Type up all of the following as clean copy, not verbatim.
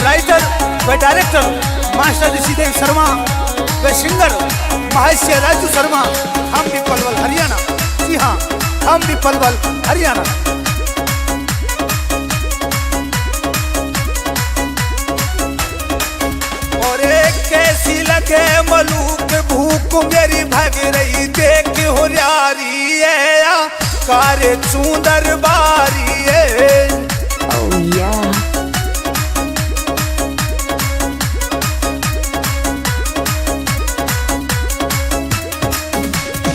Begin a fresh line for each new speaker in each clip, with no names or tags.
Writer व director master Rishidev Sharma व singer महर्षि राजू शर्मा, हम भी पलवल हरियाणा। जी हाँ, हम भी पलवल हरियाणा। और एक कैसी लगे मलूक भूख मेरी भग रही, देख हो यारी है कारे सुंदर बारी है।
Oh yeah.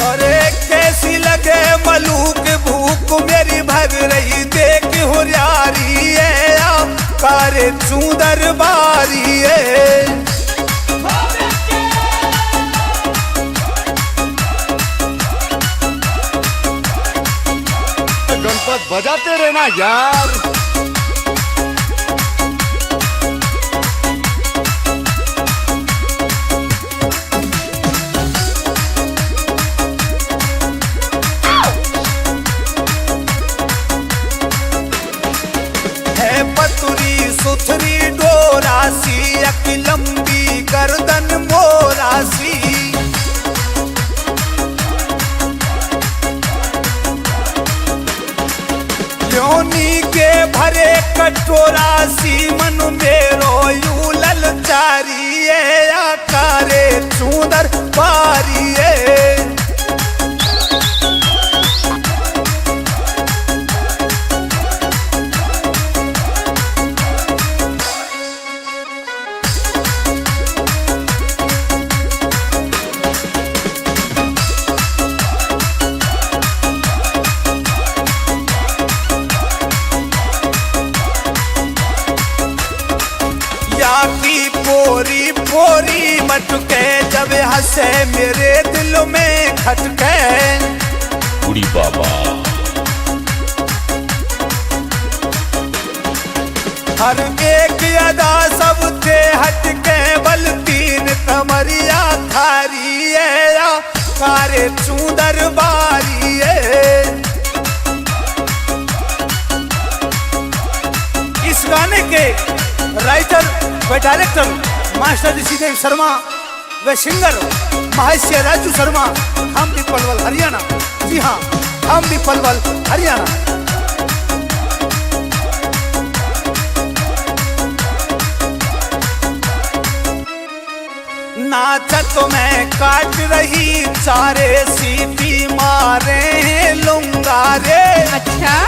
अरे कैसी लगे मलूक भूख मेरी भग रही, देख हो यारी है कारे सुंदर बारी है।
गणपत बजाते रहना यार।
है पतुरी सुथरी डोरासी, एक लंबी गर्दन मोरासी। योनी के भरे कटोरासी, मन मेरो यू ललचारी है आकारे सुंदर पारी है। की पोरी पोरी मटके जब हंसे मेरे दिल में खटके।
बुढ़ी बाबा
हर एक अदा सबसे हटके, बल तीन कमरिया खारी है कारे सुंदर बारी है। इस गाने के राइटर व डायरेक्टर मास्टर ऋषिदेव शर्मा व सिंगर महर्षि राजू शर्मा, हम भी पलवल हरियाणा। जी हाँ, हम भी पलवल हरियाणा। नाचत में काट रही चारे, सीटी मारे लुंगारे।
अच्छा,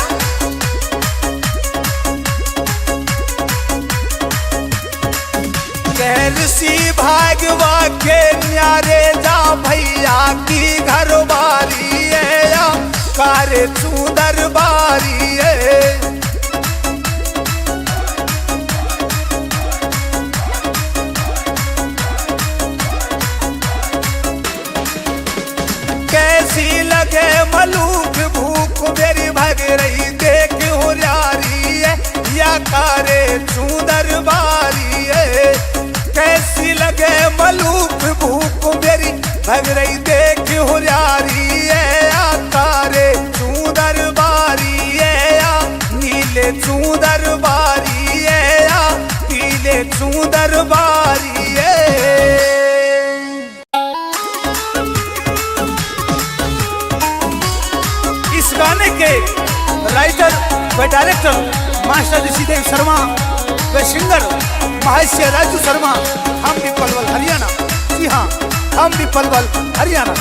कैसी भागवा के न्यारे जा भैया की घरवारी है कारे सुंदर बारी है। कैसी लगे मलूक भूख मेरी भग रही, देख हो यारी है या कारे सुंदर बारी है। कैसी लगे मलूक भूख मेरी भग रही, देख हो यारी है तारे सुंदर बारी है। नीले सुंदर बारी है, पीले सुंदर बारी है। इस गाने के राइटर व डायरेक्टर मास्टर ऋषिदेव शर्मा व सिंगर महर्षि राजू शर्मा, हम भी पलवल हरियाणा। जी हाँ, हम भी पलवल हरियाणा।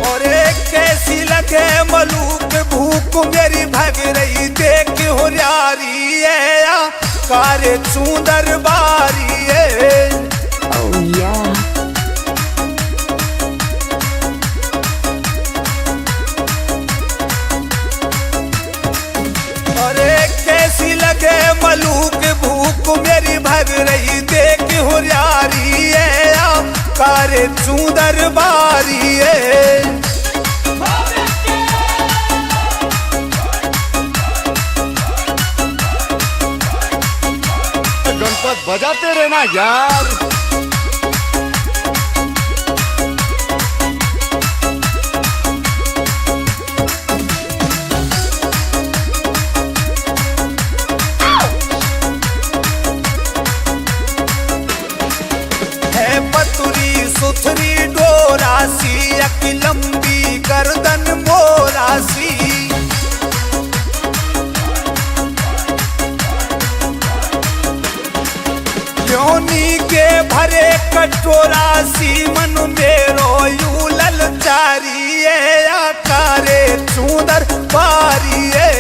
और एक कैसी लगे मलूक भूख मेरी भग रही, देख हो यारी है कारे सुंदर बारी है।
oh yeah.
कैसी लगे मलूक भूख मेरी भग रही, देख हो यारी है कारे सुंदर बारी है।
गणपत बजाते रहना यार।
सुथरी डोरासी एक लंबी गर्दन मोरासी योनी के भरे कटोरासी मन मेरो यू ललचारिये आकारे सुंदर बारिये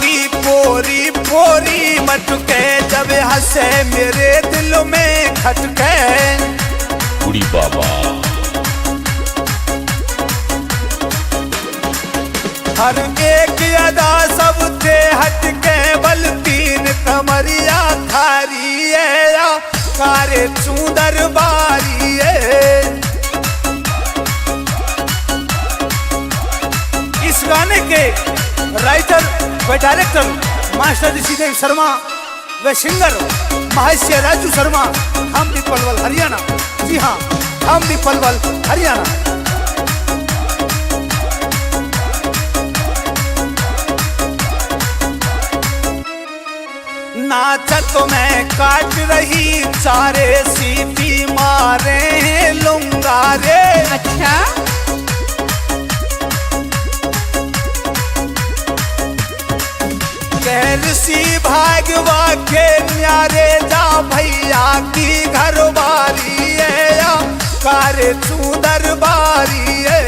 की पोरी पोरी मटके जब हंसे मेरे दिल में खटके
उड़ी बाबा
हर एक अदा सबसे हटके बल तीन कमरिया खारी है कारे सुंदर बारी है। इस गाने के राइटर व डायरेक्टर मास्टर ऋषिदेव शर्मा व सिंगर महर्षि राजू शर्मा, हम भी पलवल हरियाणा। जी हाँ, हम भी पलवल हरियाणा। नाचत में काट रही चारे सीपी मारे लुंगारे।
अच्छा
सी भागवा के न्यारे जा भैया की घरवारी है या कारे सुंदर बारी है।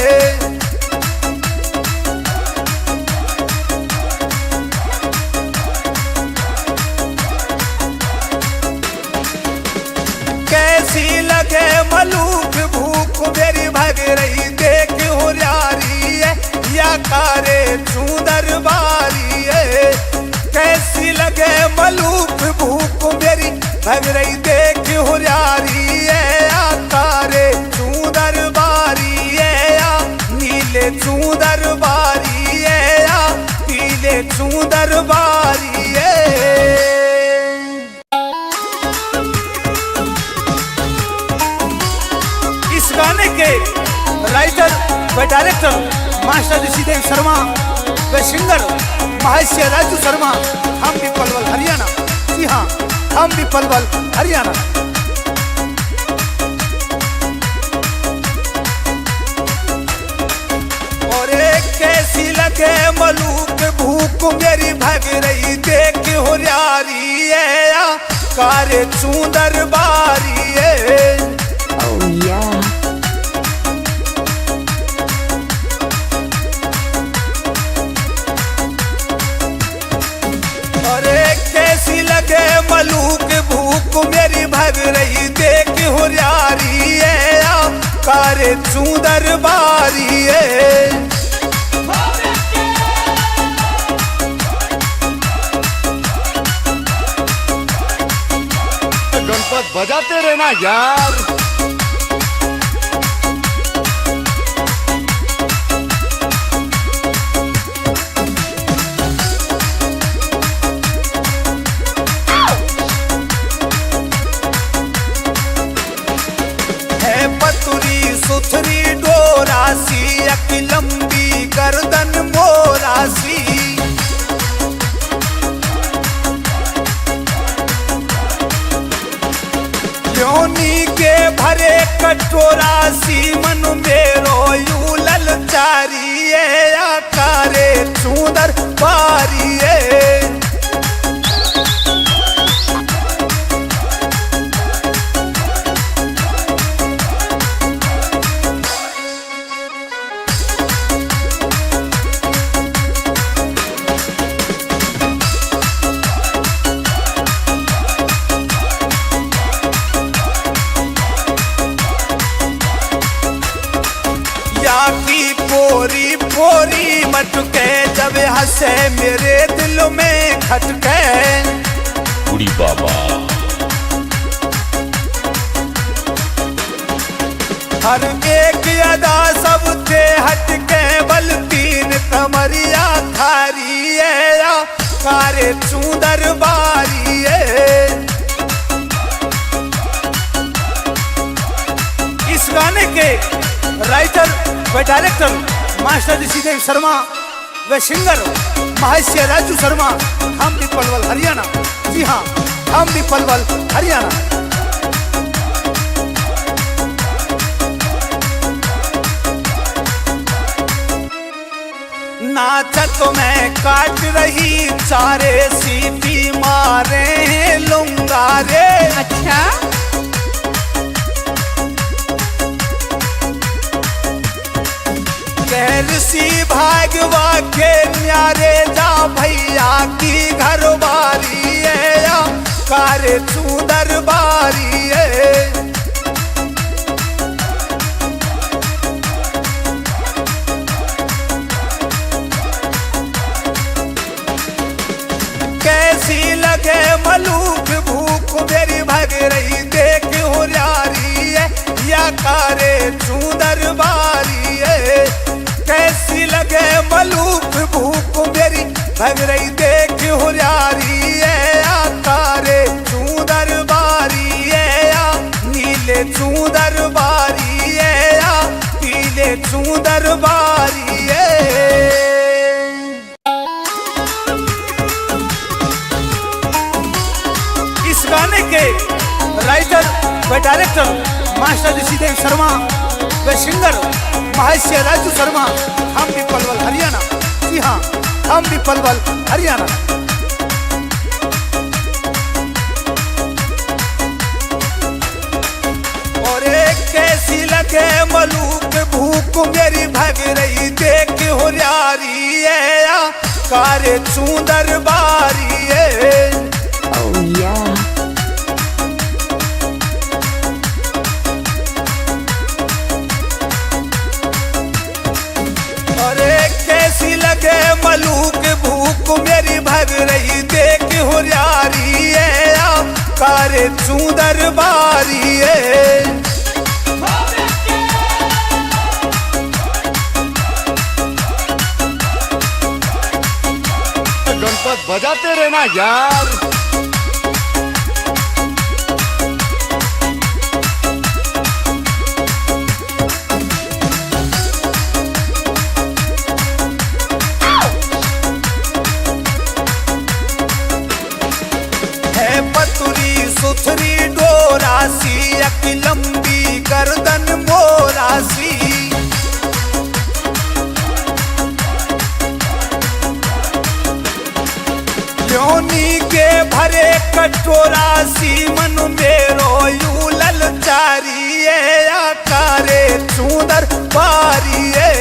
कैसी लगे मलूक भूख मेरी भग रही देख हुरियारी है या कारे सुंदर बारी है। कैसी लगे मलूक भूख मेरी भग रही देख हुरियारी है या तारे सुंदर बारी है या नीले सुंदर बारी है या पीले सुंदर बारी है। इस गाने के राइटर व डायरेक्टर मास्टर ऋषिदेव शर्मा व सिंगर महर्षि राजू शर्मा, हम भी पलवल हरियाणा। जी हाँ, हम भी पलवल हरियाणा। और एक कैसी लगे मलूक भूख मेरी भग रही देख हुरियारी है या कारे सुंदर बारी है।
oh yeah
कैसी लगे मलूक भूख मेरी भग रही देख हुरियारी है या कारे सुंदर बारी है।
गणपत बजाते रहना यार।
सुथरी डोरासी एक लंबी गर्दन मोरासी योनी के भरे कटोरासी मन मेरो यू ललचारी है आकारे सुंदर बारी है। की पोरी पोरी मटके जब हंसे मेरे दिल में खटके
उड़ी बाबा
हर एक अदा सबसे हटके बल तीन कमरिया खारी है या कारे चूदर बारी है। इस गाने के राइटर व डायरेक्टर मास्टर ऋषिदेव शर्मा व सिंगर महर्षि राजू शर्मा, हम भी पलवल हरियाणा। जी हाँ, हम भी पलवल हरियाणा। नाचत में काट रही चारे सीटी मारे लुंगारे।
अच्छा,
कहर सी भागवा के न्यारे जा भैया की घर बारी है या कारे चूदर बारी है। कैसी लगे मलूक भूख मेरी भग रही देख हुरियारी है या कारे चूदर बारी है। कैसी लगे मलूक भूख मेरी भग रही देख हुरियारी है या कारे चूदर बारी है या नीले चूदर बारी है या पीले चूदर बारी है। गाने के राइटर व डायरेक्टर मास्टर ऋषिदेव शर्मा व सिंगर महर्षि राजू शर्मा, हम भी पलवल हरियाणा। जी हाँ, हम भी पलवल हरियाणा। और एक कैसी लगे मलूक भूख मेरी भग रही देख हुरियारी है या कारे चूदर बारी है।
oh yeah,
कैसी लगे मलूक भूख मेरी भग रही देख हुरियारी है या कारे चूदर बारी है।
गणपत बजाते रहना यार।
सुथरी डोरासी अकी लंबी गर्दन मोरासी। योनी के भरे कटोरासी मन मेरो यू ललचारी है या कारे चूदर बारी है।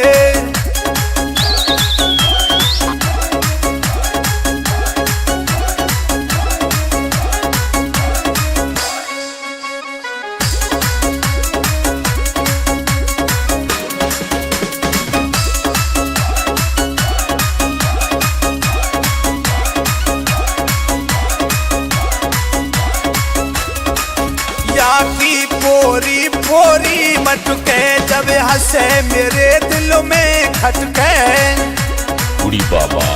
पोरी पोरी मटके जब हंसे मेरे दिल में खटके।
उड़ी बाबा,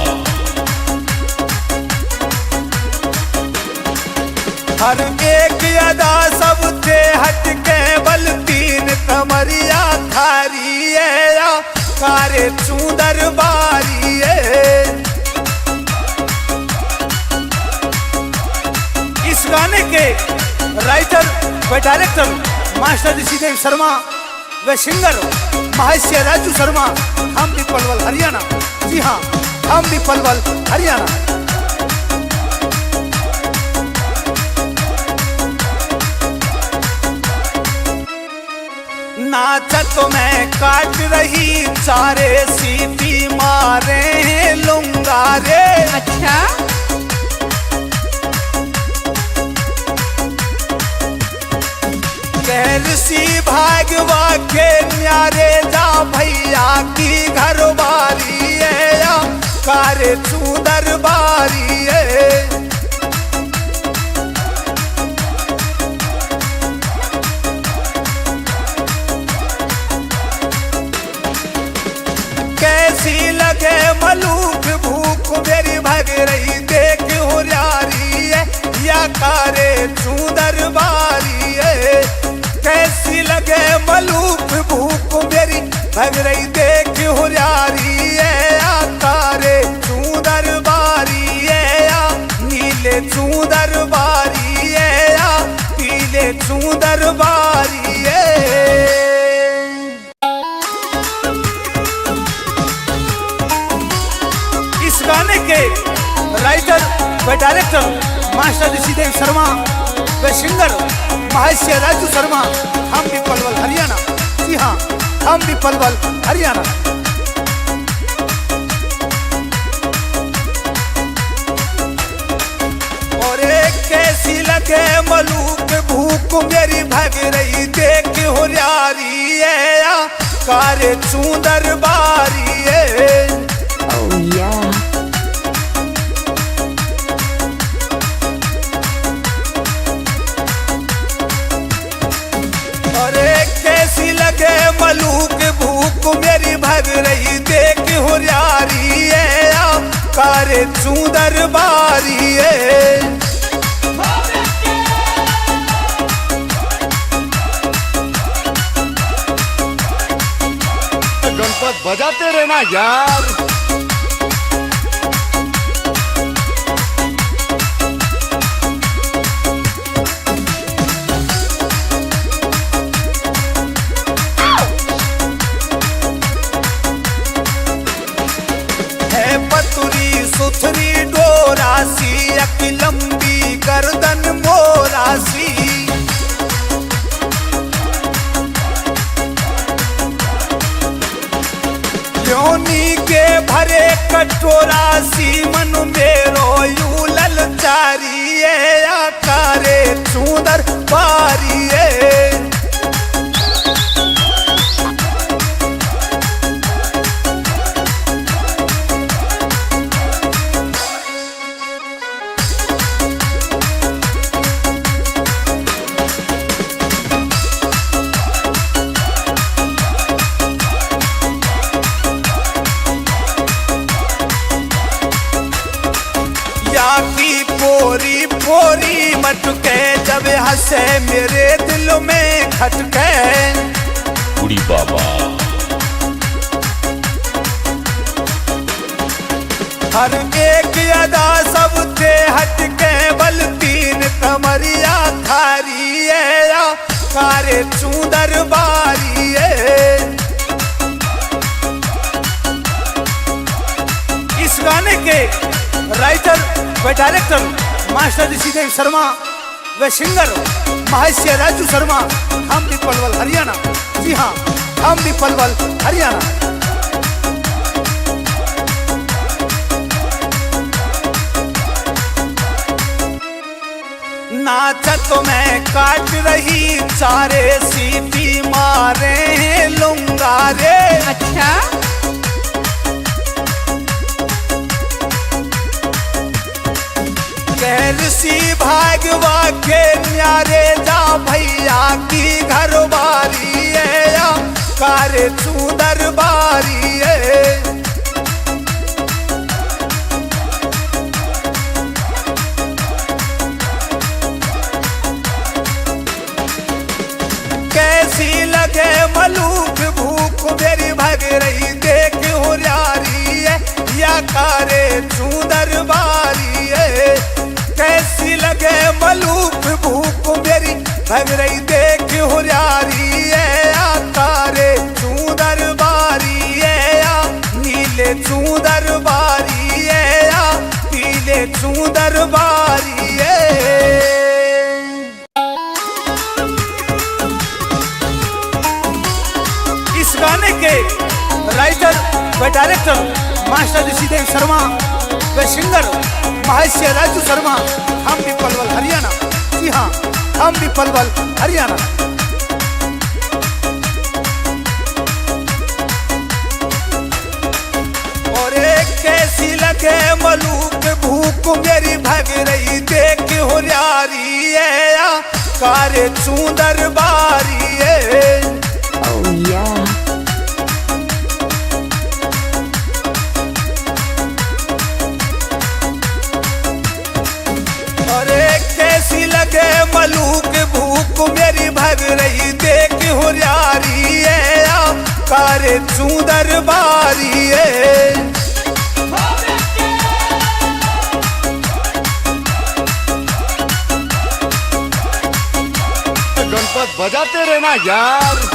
हर एक अदा सबसे हटके बल तीन कमरिया खारी है या कारे चूदर बारी है। इस गाने के राइटर व डायरेक्टर मास्टर ऋषिदेव शर्मा व सिंगर महर्षि राजू शर्मा, हम भी पलवल हरियाणा। जी हाँ, हम भी पलवल हरियाणा। नाचत में काट रही चारे सीटी मारे लुंगारे।
अच्छा,
कहर सी भागवा के न्यारे जा भैया की घर बारी है या कारे चूदर बारी है। कैसी लगे मलूक भग रही देख हुरियारी है, कारे चूदर बारी है, या नीले चूदर बारी है, या पीले चूदर बारी है। इस गाने के राइटर व डायरेक्टर मास्टर ऋषिदेव शर्मा व सिंगर महर्षि राजू शर्मा, हम भी पलवल हरियाणा। जी हाँ, हम भी पलवल हरियाणा। और एक कैसी लगे मलूक भूख मेरी भग रही देख हुरियारी है, या कारे चूदर बारी है।
Oh yeah.
कैसी लगे मलूक भूख मेरी भग रही देख हुरियारी है, या कारे चूदर बारी है।
गणपत बजाते रहना यार।
पतुरी सुथरी डोरासी, अक लंबी गर्दन मोरासी, योनी के भरे कटोरासी, मन मेरो यू ललचारी है, या कारे चूदर बारी है। पोरी पोरी मटके जब हंसे मेरे दिल में खटके,
कुड़ी बाबा।
हर एक अदा सबसे हटके, बल तीन कमरिया थारी है, या कारे चूदर बारी है। इस गाने के राइटर व डायरेक्टर मास्टर ऋषिदेव शर्मा व सिंगर महर्षि राजू शर्मा, हम भी पलवल हरियाणा। जी हाँ, हम भी पलवल हरियाणा। नाचत में काट रही चारे, सीटी मारे लुंगारे।
अच्छा,
कैसी भागवा के न्यारे, जा भैया की घरवारी है, या कारे चूदर बारी है। कैसी लगे मलूक भूख मेरी भग रही देख हुरियारी है, या कारे चूदर बारी है। कैसी लगे मलूक भूख मेरी भग रही देख हुरियारी है, या कारे चूदर बारी है, या नीले चूदर बारी है, या पीले चूदर बारी है। इस गाने के राइटर व डायरेक्टर मास्टर ऋषिदेव शर्मा व सिंगर महर्षि राजू शर्मा, हम भी पलवल हरियाणा। जी हाँ, हम भी पलवल हरियाणा। और एक कैसी लगे मलूक भूख मेरी भग रही देख हुरियारी है, या कारे चूदर बारी है।
Oh yeah.
मलूक भूख मेरी भग रही देख हुरियारी है, करे चूदर बारी है।
गणपत बजाते रहना यार।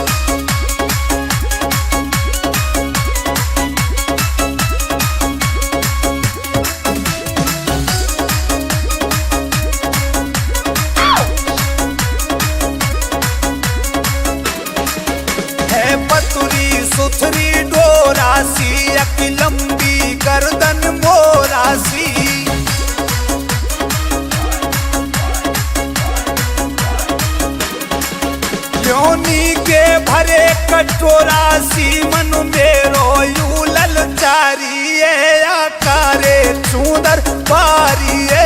है पतुरी सुथरी डोरासी एक लंबी गर्दन मोरासी। योनी के भरे कटोरासी मन मेरो यू ललचारी है आकारे चूदर बारी है।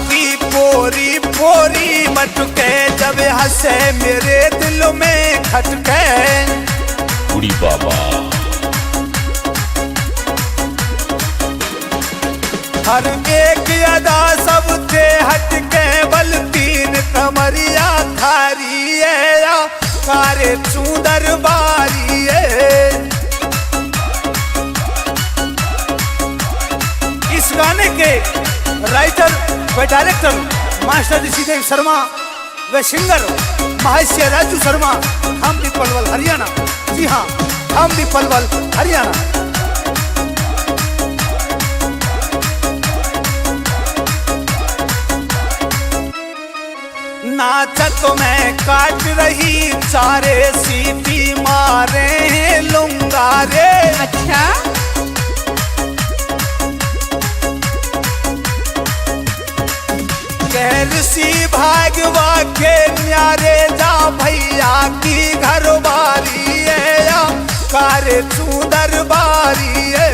की पोरी पोरी मटके जब हंसे मेरे दिल में खटके।
उड़ी बाबा
हर एक अदा सबसे हटके बल तीन कमरिया खारी है या कारे चूदर बारी है। इस गाने के राइटर व डायरेक्टर मास्टर ऋषिदेव शर्मा व सिंगर महर्षि राजू शर्मा, हम भी पलवल हरियाणा। जी हाँ, हम भी पलवल हरियाणा। नाचत में काट रही चारे सीटी मारे हैं लुंगारे।
अच्छा
सी भागवा के न्यारे जा भैया की घरवारी है या कारे चूदर बारी है।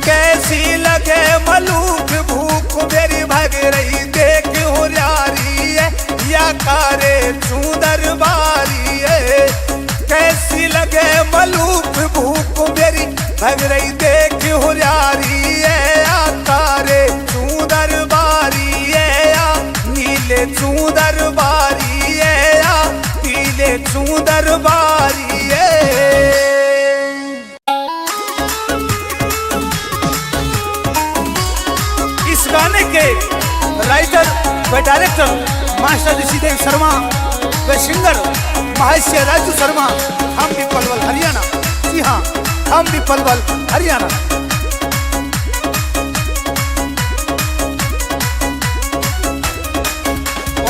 कैसी लगे मलूक भूख मेरी भग रही देख होरियारी है या कारे चूदर बारी है। कैसी लगे मलूक भूख मेरी भग रही देख होरियारी है या कारे चूदर बारी है या नीले चूदर बारी है या पीले चूदर बारी है। इस गाने के राइटर व डायरेक्टर मास्टर ऋषिदेव शर्मा व सिंगर महर्षि राजू शर्मा, हम भी पलवल हरियाणा। जी हाँ, हम भी पलवल हरियाणा।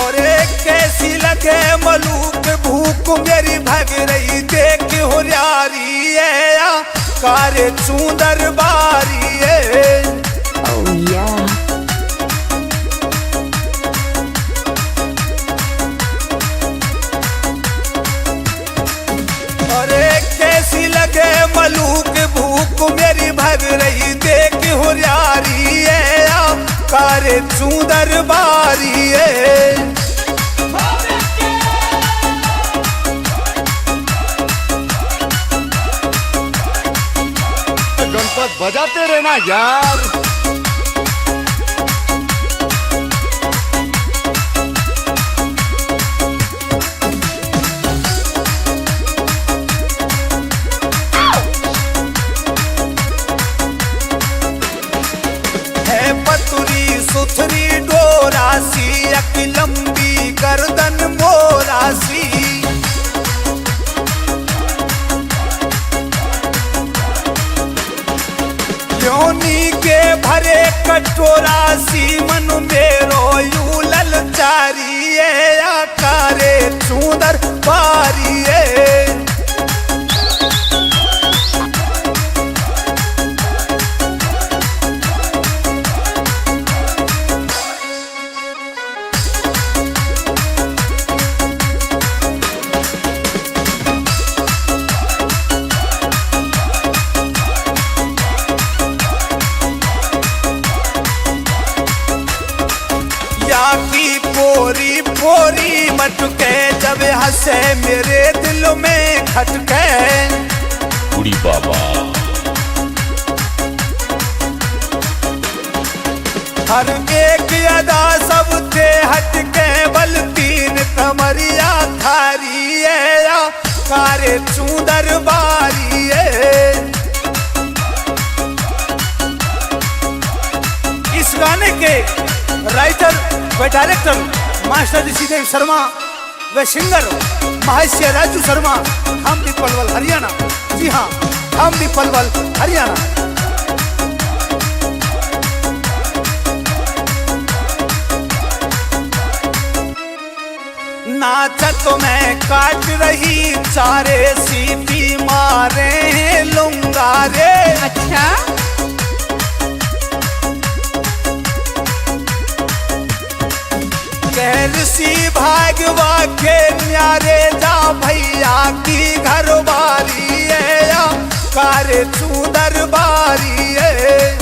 और एक कैसी लगे मलूक भूख मेरी भग रही देख होरियारी है या कारे चूदर बारी है।
oh yeah
कैसी लगे मलूक भूख मेरी भग रही देख होरियारी है या कारे चूदर बारी है।
गणपत बजाते रहना यार।
सुथरी डोरासी एक लंबी गर्दन मोरासी। योनी के भरे कटोरासी मन मेरो यू ललचारी है या कारे चूदर बारी है। मटके जब हंसे मेरे दिल में खटके।
उड़ी बाबा
हर एक अदा सबसे हटके बल तीन कमरिया थारी है या कारे चूदर बारी है। इस गाने के राइटर व डायरेक्टर मास्टर ऋषिदेव शर्मा व सिंगर महर्षि राजू शर्मा, हम भी पलवल हरियाणा। जी हाँ, हम भी पलवल हरियाणा। नाचत में काट रही चारे सीपी मारे हैं लुंगारे।
अच्छा
कैसी भागवा के न्यारे जा भैया की घर बारी है या कारे चूदर बारी है।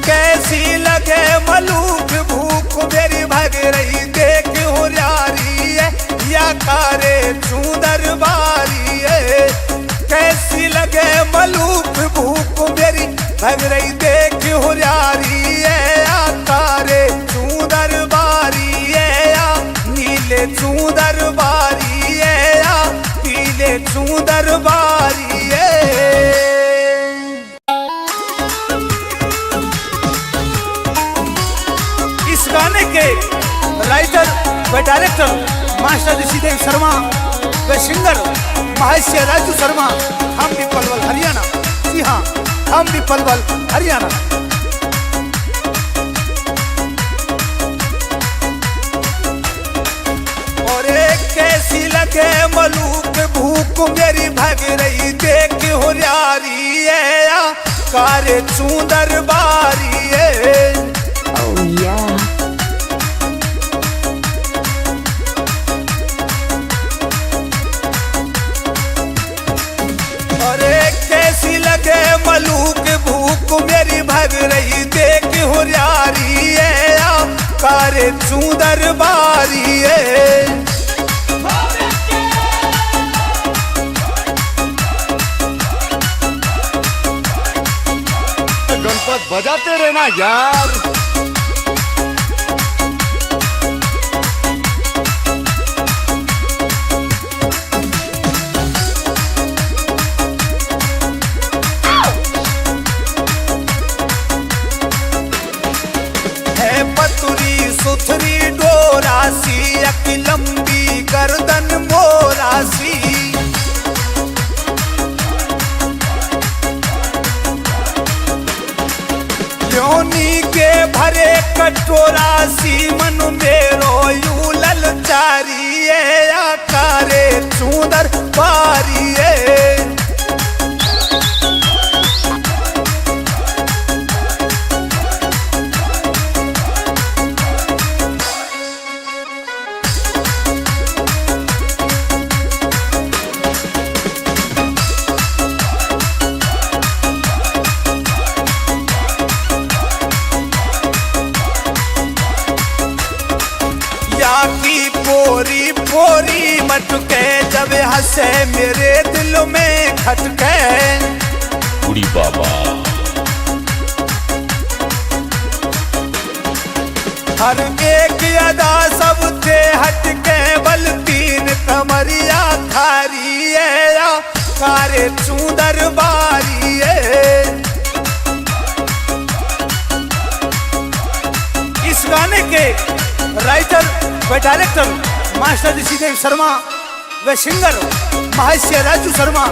कैसी लगे मलूक भूख मेरी भग रही देख हुरियारी है या कारे चूदर बारी है। कैसी लगे मलूक भूख मेरी भग रही देख हुरियारी है या कारे चूदर बारी है या नीले चूदर बारी है या पीले चूदर बारी है। इस गाने के राइटर व डायरेक्टर मास्टर ऋषिदेव शर्मा व सिंगर महर्षि राजू शर्मा, हम भी पलवल हरियाणा। जी हाँ, हम भी पलवल हरियाणा। और एक कैसी लगे मलूक भूख मेरी भग रही देख हुरियारी है या कारे चूदर बारी है।
Oh yeah.
कैसी लगे मलूक भूख मेरी भग रही देख हुरियारी है या कारे चूदर बारी है।
गणपत बजाते रहना यार।
पतुरी सुथरी डोरासी अकी लंबी गर्दन मोरासी। योनी के भरे कटोरासी मन मेरो यू ललचारी है या कारे चूदर बारी है। पोरी पोरी मटके जब हंसे मेरे दिल में खटके।
उड़ी बाबा
हर एक अदा सबसे हटके बल तीन कमरिया थारी है या कारे चूदर बारी है। इस गाने के राइटर व डायरेक्टर मास्टर ऋषिदेव शर्मा व सिंगर महर्षि राजू शर्मा,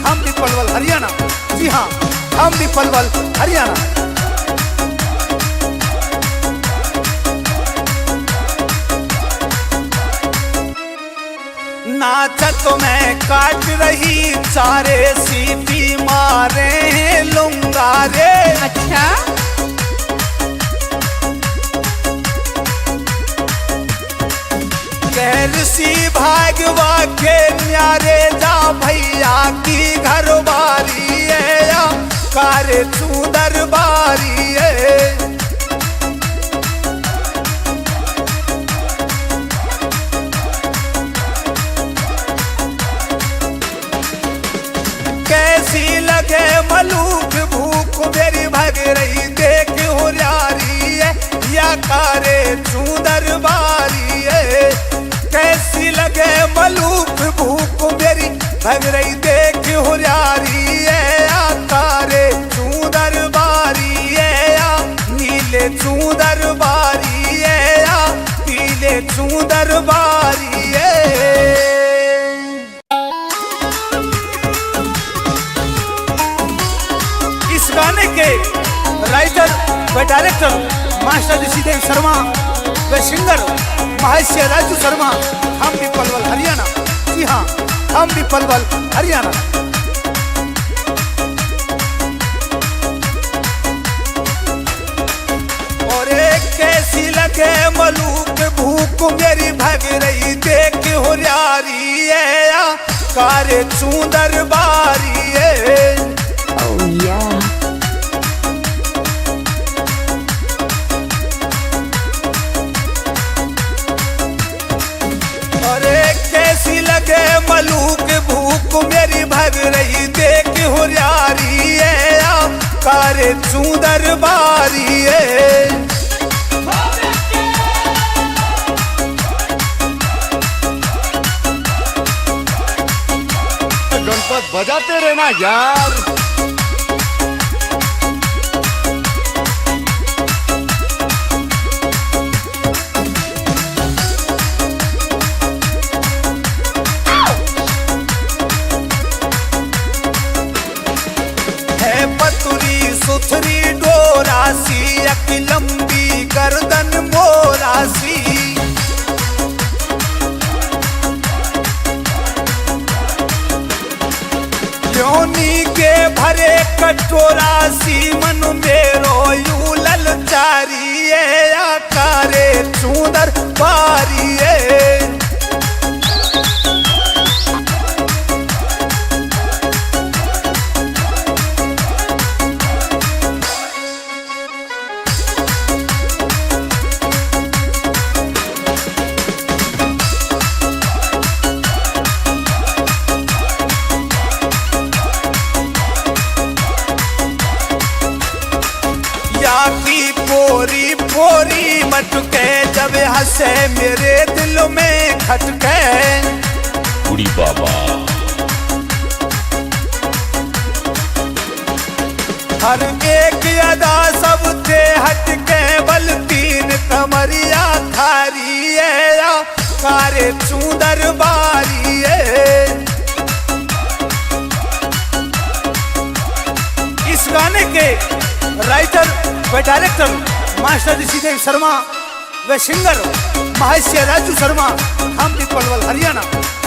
हम भी पलवल हरियाणा। जी हाँ, हम भी पलवल हरियाणा। नाचत में काट रही चारे सीपी मारे हैं लुंगारे।
अच्छा
कह कैसी भागवा के न्यारे जा भैया की घरवारी है या कारे सुंदर बारी है। कैसी लगे मलूक भूख मेरी भग रही देख हुरियारी है या कारे सुंदर बारी है। कैसी लगे मलूक भूख मेरी भग रही देख हुरियारी है या कारे सुंदर बारी है या नीले सुंदर बारी है या पीले सुंदर बारी है। इस गाने के राइटर व डायरेक्टर मास्टर ऋषिदेव शर्मा व सिंगर महर्षि राजू शर्मा, हम भी पलवल हरियाणा। जी हाँ, हम भी पलवल हरियाणा। और एक कैसी लगे मलूक भूख मेरी भग रही देख हुरियारी है या कारे सुंदर बारी है।
Oh yeah.
कैसी लगे मलूक भूख मेरी भग रही देख हुरियारी है या कारे सुंदर बारी है।
गणपत बजाते रहना यार।
सुथरी डोरासी एक लंबी गर्दन मोरासी, योनी के भरे कटोरासी मन मेरो यू ललचारी है या कारे सुंदर बारी है। पोरी पोरी मटके जब हंसे मेरे दिल में खटके,
उड़ी बाबा।
हर एक अदा सबसे हटके बल तीन कमरिया थारी है या कारे सुंदर बारी है। इस गाने के राइटर व डायरेक्टर मास्टर ऋषिदेव शर्मा व सिंगर महर्षि राजू शर्मा, हम भी पलवल हरियाणा।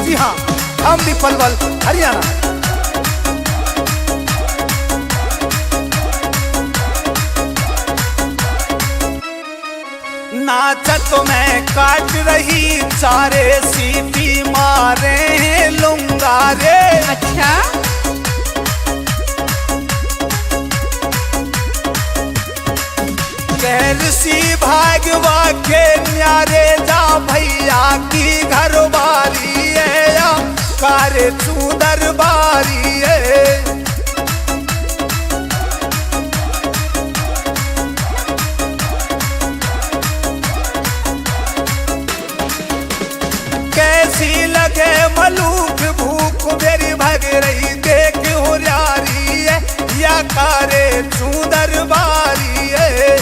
जी हाँ, हम भी पलवल हरियाणा। नाचत में काट रही चारे सीटी मारे लुंगारे।
अच्छा,
कैसी भागवा के न्यारे जा भैया की घरवारी है या कारे सुंदर बारी है। कैसी लगे मलूक भूख मेरी भग रही देख हुरियारी है या कारे सुंदर बारी है।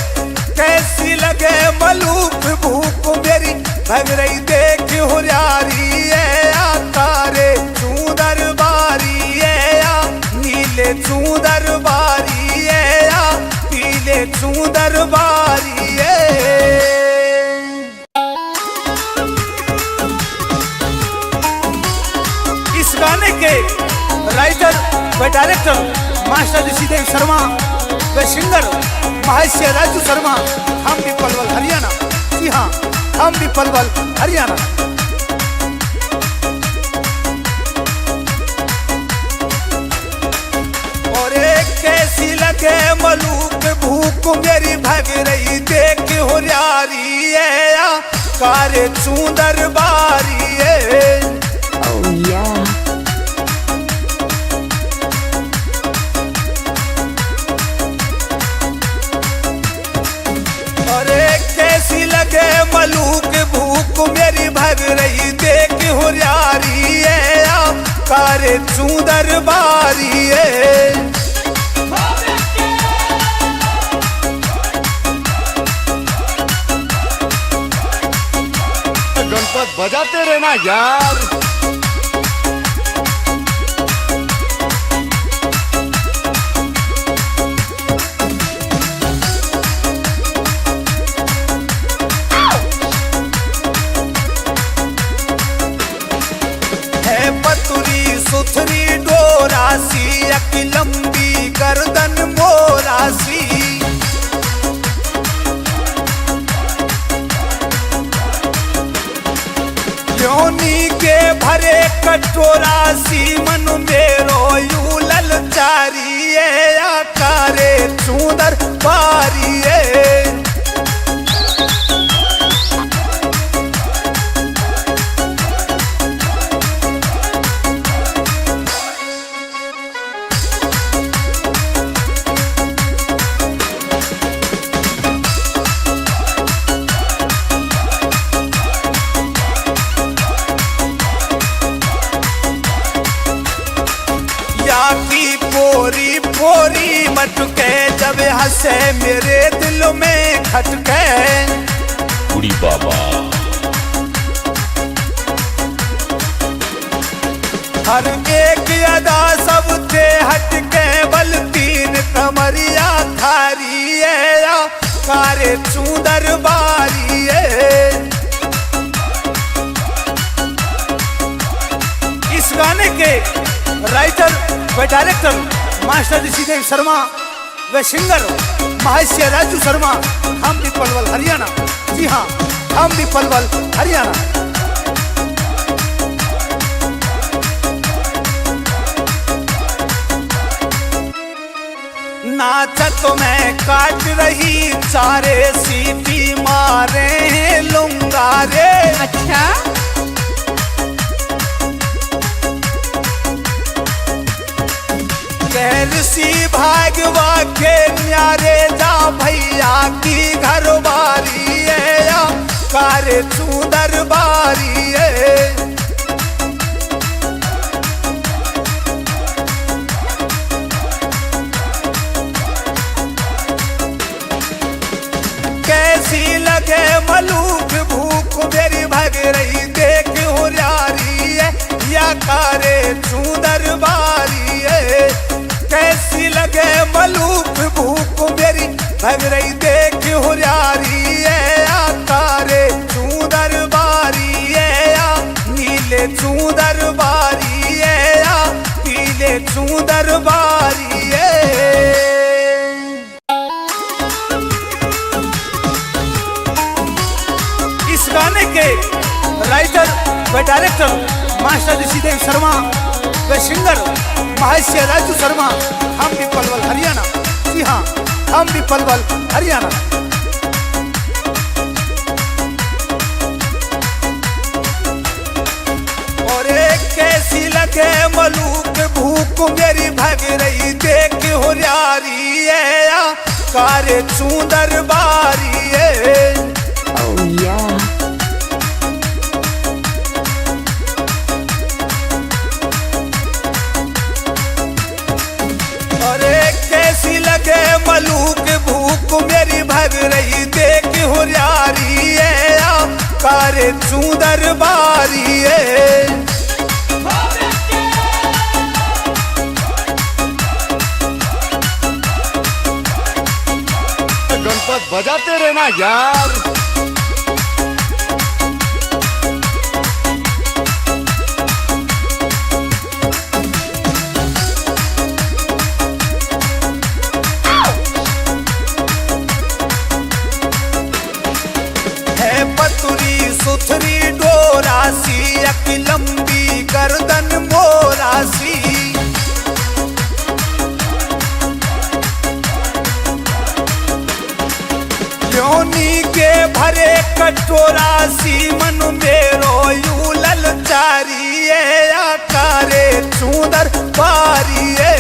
कैसी लगे मलूक भूख मेरी भग रही देख हुरियारी है या कारे सुंदर बारी है या नीले सुंदर बारी है या पीले सुंदर बारी है। इस गाने के राइटर व डायरेक्टर मास्टर ऋषिदेव शर्मा व सिंगर महर्षि राजू शर्मा, हम भी पलवल हरियाणा। जी हाँ, हम भी पलवल हरियाणा। भूख मेरी भग रही देख हो यारी है कारे चूंदर बारी है।
Oh yeah.
अरे कैसी लगे मलूक भूख मेरी भग रही देख हो यारी है कारे चूंदर बारी है।
गणपत बजाते रहना यार।
है पतुरी सुथरी डोरासी एक लंबी गर्दन मोरासी योनी के भरे कटोरा सी मन मेरो यू ललचारी है आकारे चूंदर बारी है। की पोरी पोरी मटके जब हंसे मेरे दिल में खटके
उड़ी बाबा।
हर एक अदा सबसे हटके बल तीन कमरिया थारी है कारे चूंदर बारी है। इस गाने के राइटर व डायरेक्टर मास्टर ऋषिदेव शर्मा व सिंगर महर्षि राजू शर्मा, हम भी पलवल हरियाणा। जी हाँ, हम भी पलवल हरियाणा। नाचत में काट रही चारे सीपी मारे हैं लुंगारे।
अच्छा
कैसी भागवा के न्यारे जा भैया की घर बारी है कारे चूंदर बारी है। कैसी लगे मलूक भूख मेरी भग रही देख हो यारी है या कारे चूंदर बारी है। कैसी लगे मलूक भूख मेरी भग रही देख हो यारी है तारे चूंदर बारी है नीले चूंदर बारी है पीले चूंदर बारी है। इस गाने के राइटर व डायरेक्टर मास्टर ऋषिदेव शर्मा व सिंगर महर्षि राजू शर्मा, हम भी पलवल हरियाणा। जी हाँ, हम भी पलवल हरियाणा। और एक कैसी लगे मलूक भूख मेरी भग रही देख हो यारी है कारे चूंदर बारी है।
Oh yeah.
कैसी लगे मलूक भूख मेरी भग रही देख हो यारी है कारे चूंदर बारी है।
गणपत बजाते रहना यार।
पतुरी सुथरी डोरासी एक लंबी गर्दन मोरासी कटोरा सी मन मेरो यू ललचारिए आकारे सुंदर बारिए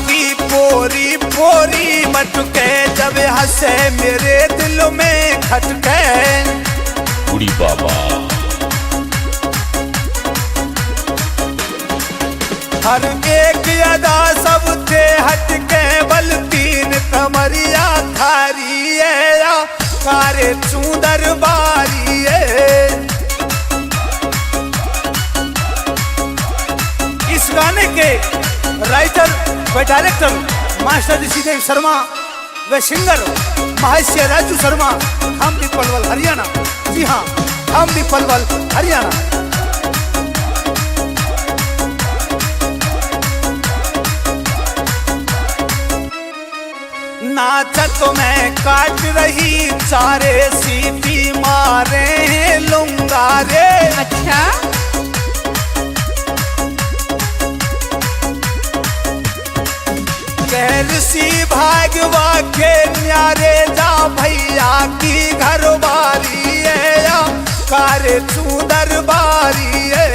की पोरी पोरी मटके जब हंसे मेरे दिल में खटके
कुड़ी बाबा
हर एक अदा सब थे हटके बल तीन कमरिया थारी है कारे सुंदर बारी है। इस गाने के राइटर व डायरेक्टर मास्टर ऋषिदेव शर्मा व सिंगर महर्षि राजू शर्मा, हम भी पलवल हरियाणा। जी हाँ, हम भी पलवल हरियाणा। नाचत में काट रही चारे सीटी मारे लुंगारे।
अच्छा
सी भागवा के न्यारे जा भैया की घरवारी है या कारे सुंदर बारी है।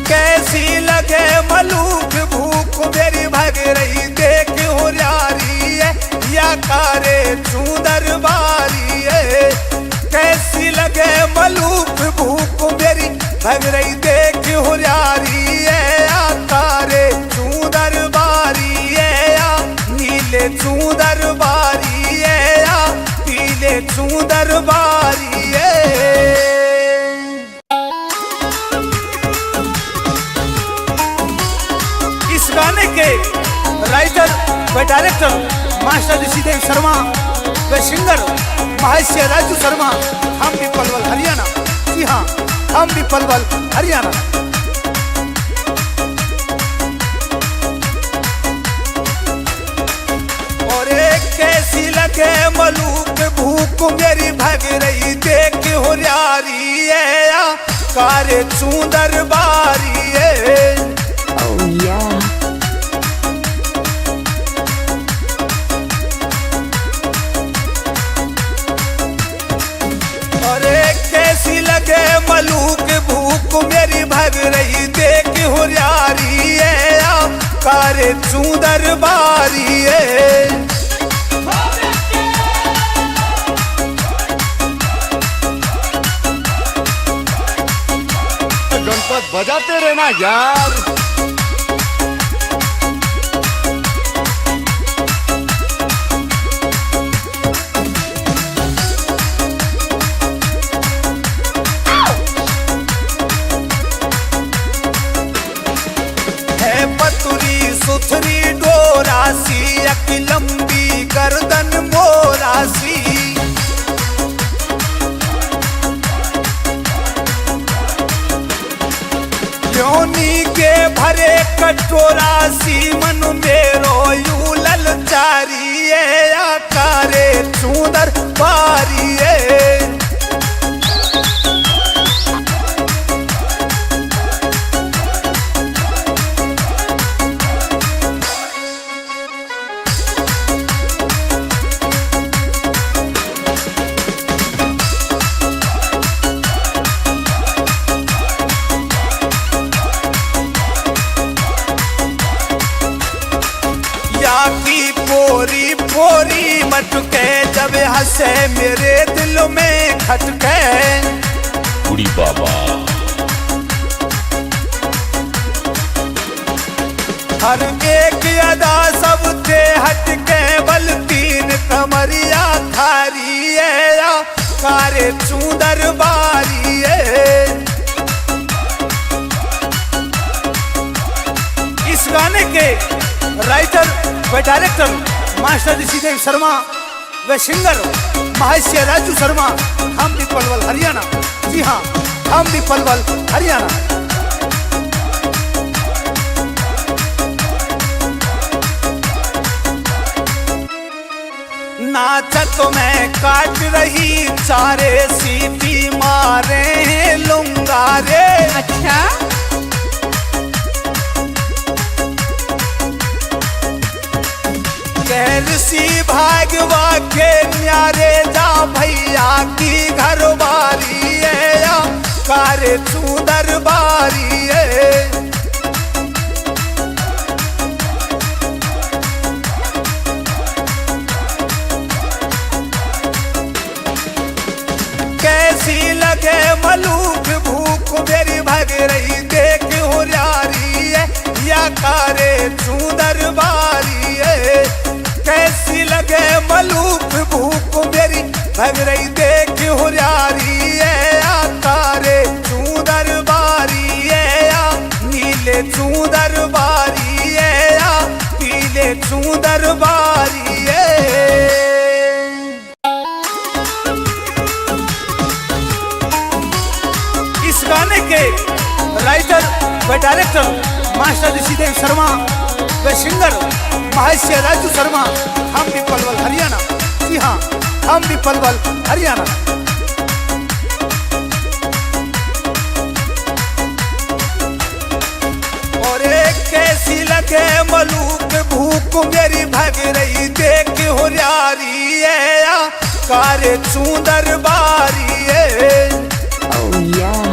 कैसी लगे मलूक भूख मेरी भग रही देख हुरियारी है या कारे सुंदर बारी है। कैसी लगे मलूक भूख मेरी भग रही देख हुरियारी है आकारे सुंदर बारी है या नीले सुंदर बारी है या पीले सुंदर बारी है। इस गाने के राइटर व डायरेक्टर मास्टर ऋषिदेव शर्मा व सिंगर महर्षि राजू शर्मा, हम भी पलवल हरियाणा। जी हाँ, हम भी पलवल हरियाणा। और एक कैसी लगे मलूक भूख मेरी भग रही देख हुरियारी है या कारे सुंदर बारी है।
Oh yeah.
कैसी लगे मलूक भूख मेरी भग रही देख हुरियारी है या कारे सुंदर बारी है।
गणपत बजाते रहना यार।
सुथरी डोरासी एक लंबी गर्दन मोरासी योनी के भरे कटोरा सी मन मेरो यू ललचारी है आकारे सुंदर बारी है। की पोरी पोरी मटके जब हंसे मेरे दिल में खटके
कुड़ी बाबा
हर एक अदा सब थे हटके बल तीन कमरिया थारी है या कारे सुंदर बारी है। इस गाने के राइटर व डायरेक्टर मास्टर ऋषिदेव शर्मा व सिंगर महर्षि राजू शर्मा, हम भी पलवल हरियाणा। जी हाँ, हम भी पलवल हरियाणा। नाचत में काट रही चारे सीटी मारे लूंगा रे।
अच्छा,
कैलसी भागवा के न्यारे जा भैया की घर बारी है या कारे चूदर बारी है। कैसी लगे मलूक भूख मेरी भग रही देख होरियारी है या कारे चूदर बारी है। कैसी लगे मलूक भूख मेरी भग रही देख होरियारी है या कारे चूदर बारी है या नीले चूदर बारी है या पीले चूदर बारी है। इस गाने के राइटर व डायरेक्टर मास्टर ऋषिदेव शर्मा व सिंगर महर्षि राजू शर्मा, हम भी पलवल हरियाणा। जी हाँ, हम भी पलवल हरियाणा। और एक कैसी लगे मलूक भूख मेरी भग रही देख होरियारी है या कारे चूदर बारी है।
Oh yeah.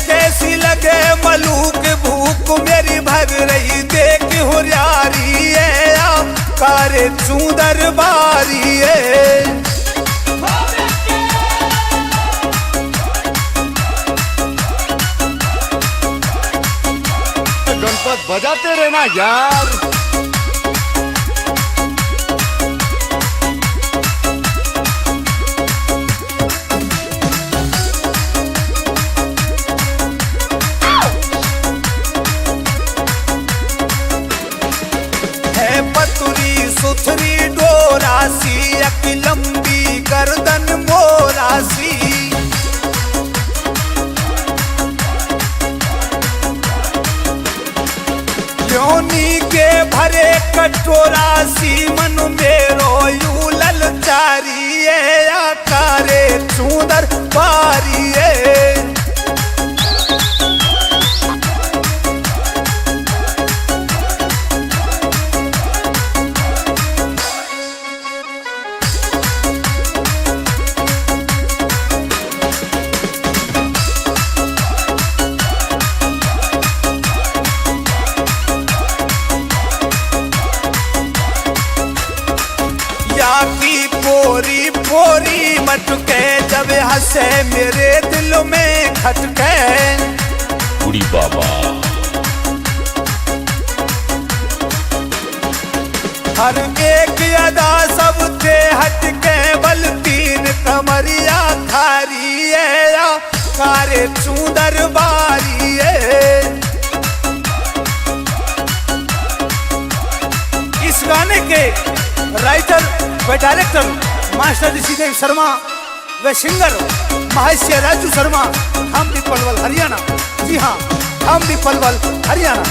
कैसी लगे मलूक भूख मेरी भग रही देख होरियारी है या कारे चूदर बारी है।
गणपत बजाते रहना यार।
सुथरी डोरासी एक लंबी गर्दन मोरासी। योनी के भरे कटोरासी मन मेरो यू ललचारी है या कारे चूदर बारी है। पोरी पोरी मटके जब हंसे मेरे दिल में खटके।
बुढ़ी बाबा
हर एक अदा सबसे हटके बल तीन कमरिया खारी है या कारे चूदर बारी है। इस गाने के राइटर व डायरेक्टर मास्टर ऋषिदेव शर्मा व सिंगर महर्षि राजू शर्मा, हम भी पलवल हरियाणा। जी हाँ, हम भी पलवल हरियाणा।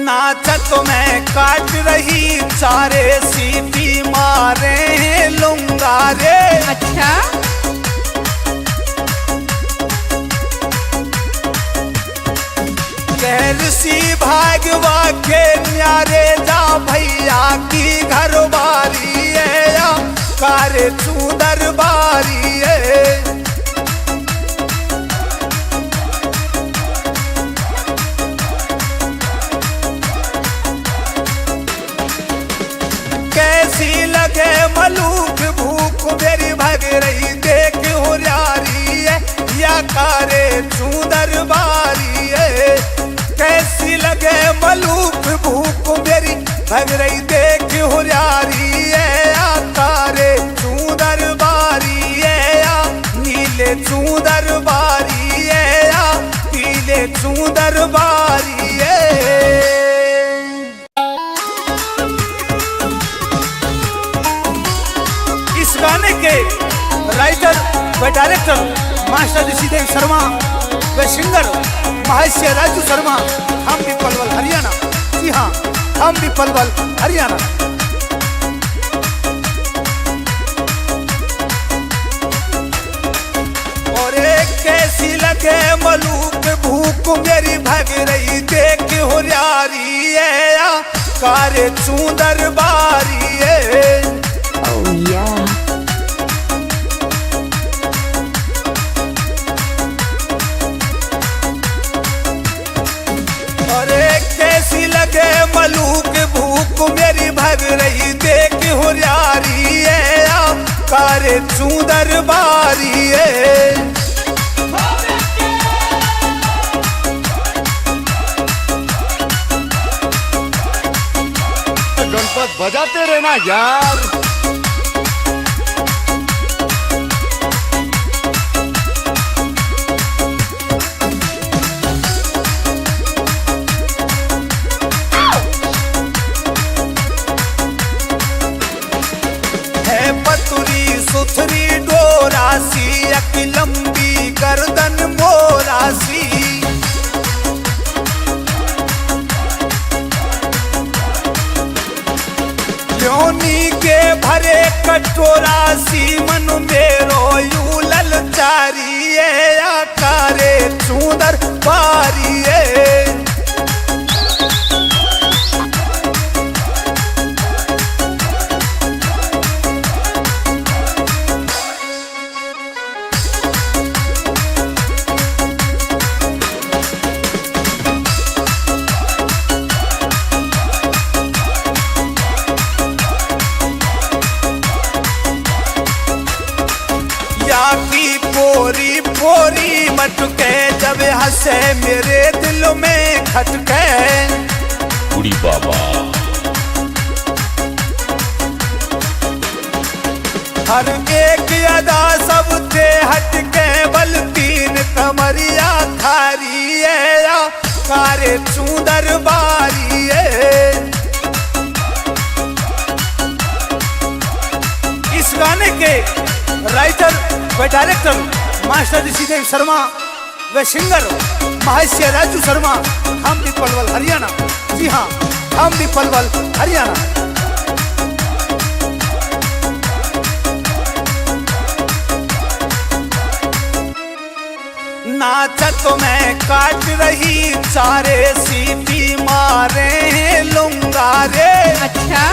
नाचत में काट रही चारे सीटी मारे लूंगा रे।
अच्छा,
कैलसी भागवा के न्यारे जा भैया की घर बारी है या कारे चूदर बारी है। कैसी लगे मलूक भूख मेरी भग रही देख होरियारी है या कारे चूदर बारी है। कैसी लगे मलूक भूख मेरी भग रही देख हुरियारी है या तारे चूदर बारी है या नीले चूदर बारी है या पीले चूदर बारी है। इस गाने के राइटर व डायरेक्टर मास्टर ऋषिदेव शर्मा व सिंगर महर्षि राजू शर्मा, हम भी पलवल हरियाणा। जी हाँ, हम भी पलवल हरियाणा। और एक कैसी लगे मलूक भूख मेरी भग रही देख हुरियारी है या कारे चूदर बारी है।
Oh yeah.
कैसी लगे मलूक भूख मेरी भग रही देख हुरियारी है या कारे चूदर बारी है।
गणपत बजाते रहना यार।
पतुरी सुथरी डोरासी अक लंबी गर्दन मोरासी, योनी के भरे कटोरासी मन मेरो यू ललचारी है या कारे चूदर बारी है। पोरी पोरी मटके जब हंसे मेरे दिल में खटके,
बुढ़ी बाबा।
हर एक अदा सबसे हटके बल तीन कमरिया थारी है या कारे चूदर बारी है। इस गाने के राइटर व डायरेक्टर मास्टर ऋषिदेव शर्मा व सिंगर महर्षि राजू शर्मा, हम भी पलवल हरियाणा। जी हाँ, हम भी पलवल हरियाणा। नाचत में काट रही चारे सीटी मारे हैं लुंगारे।
अच्छा,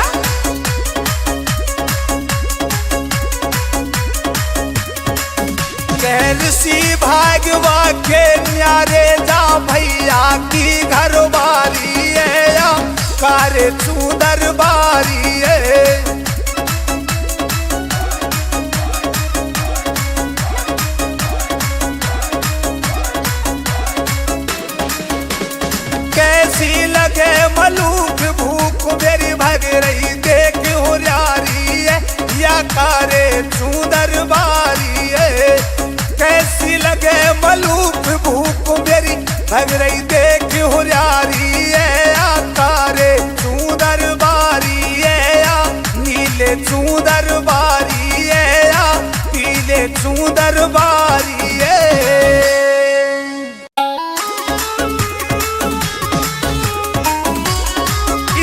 सी भागवा के न्यारे जा भैया की घर बारी है या कारे चूदर बारी है। कैसी लगे मलूक भूख मेरी भग रही देख हुरियारी है या कारे चूदर बारी है। कैसी लगे मलूक भूख मेरी भग रही देख हुरियारी है या कारे चूदर बारी है या नीले चूदर बारी है या पीले चूदर बारी है।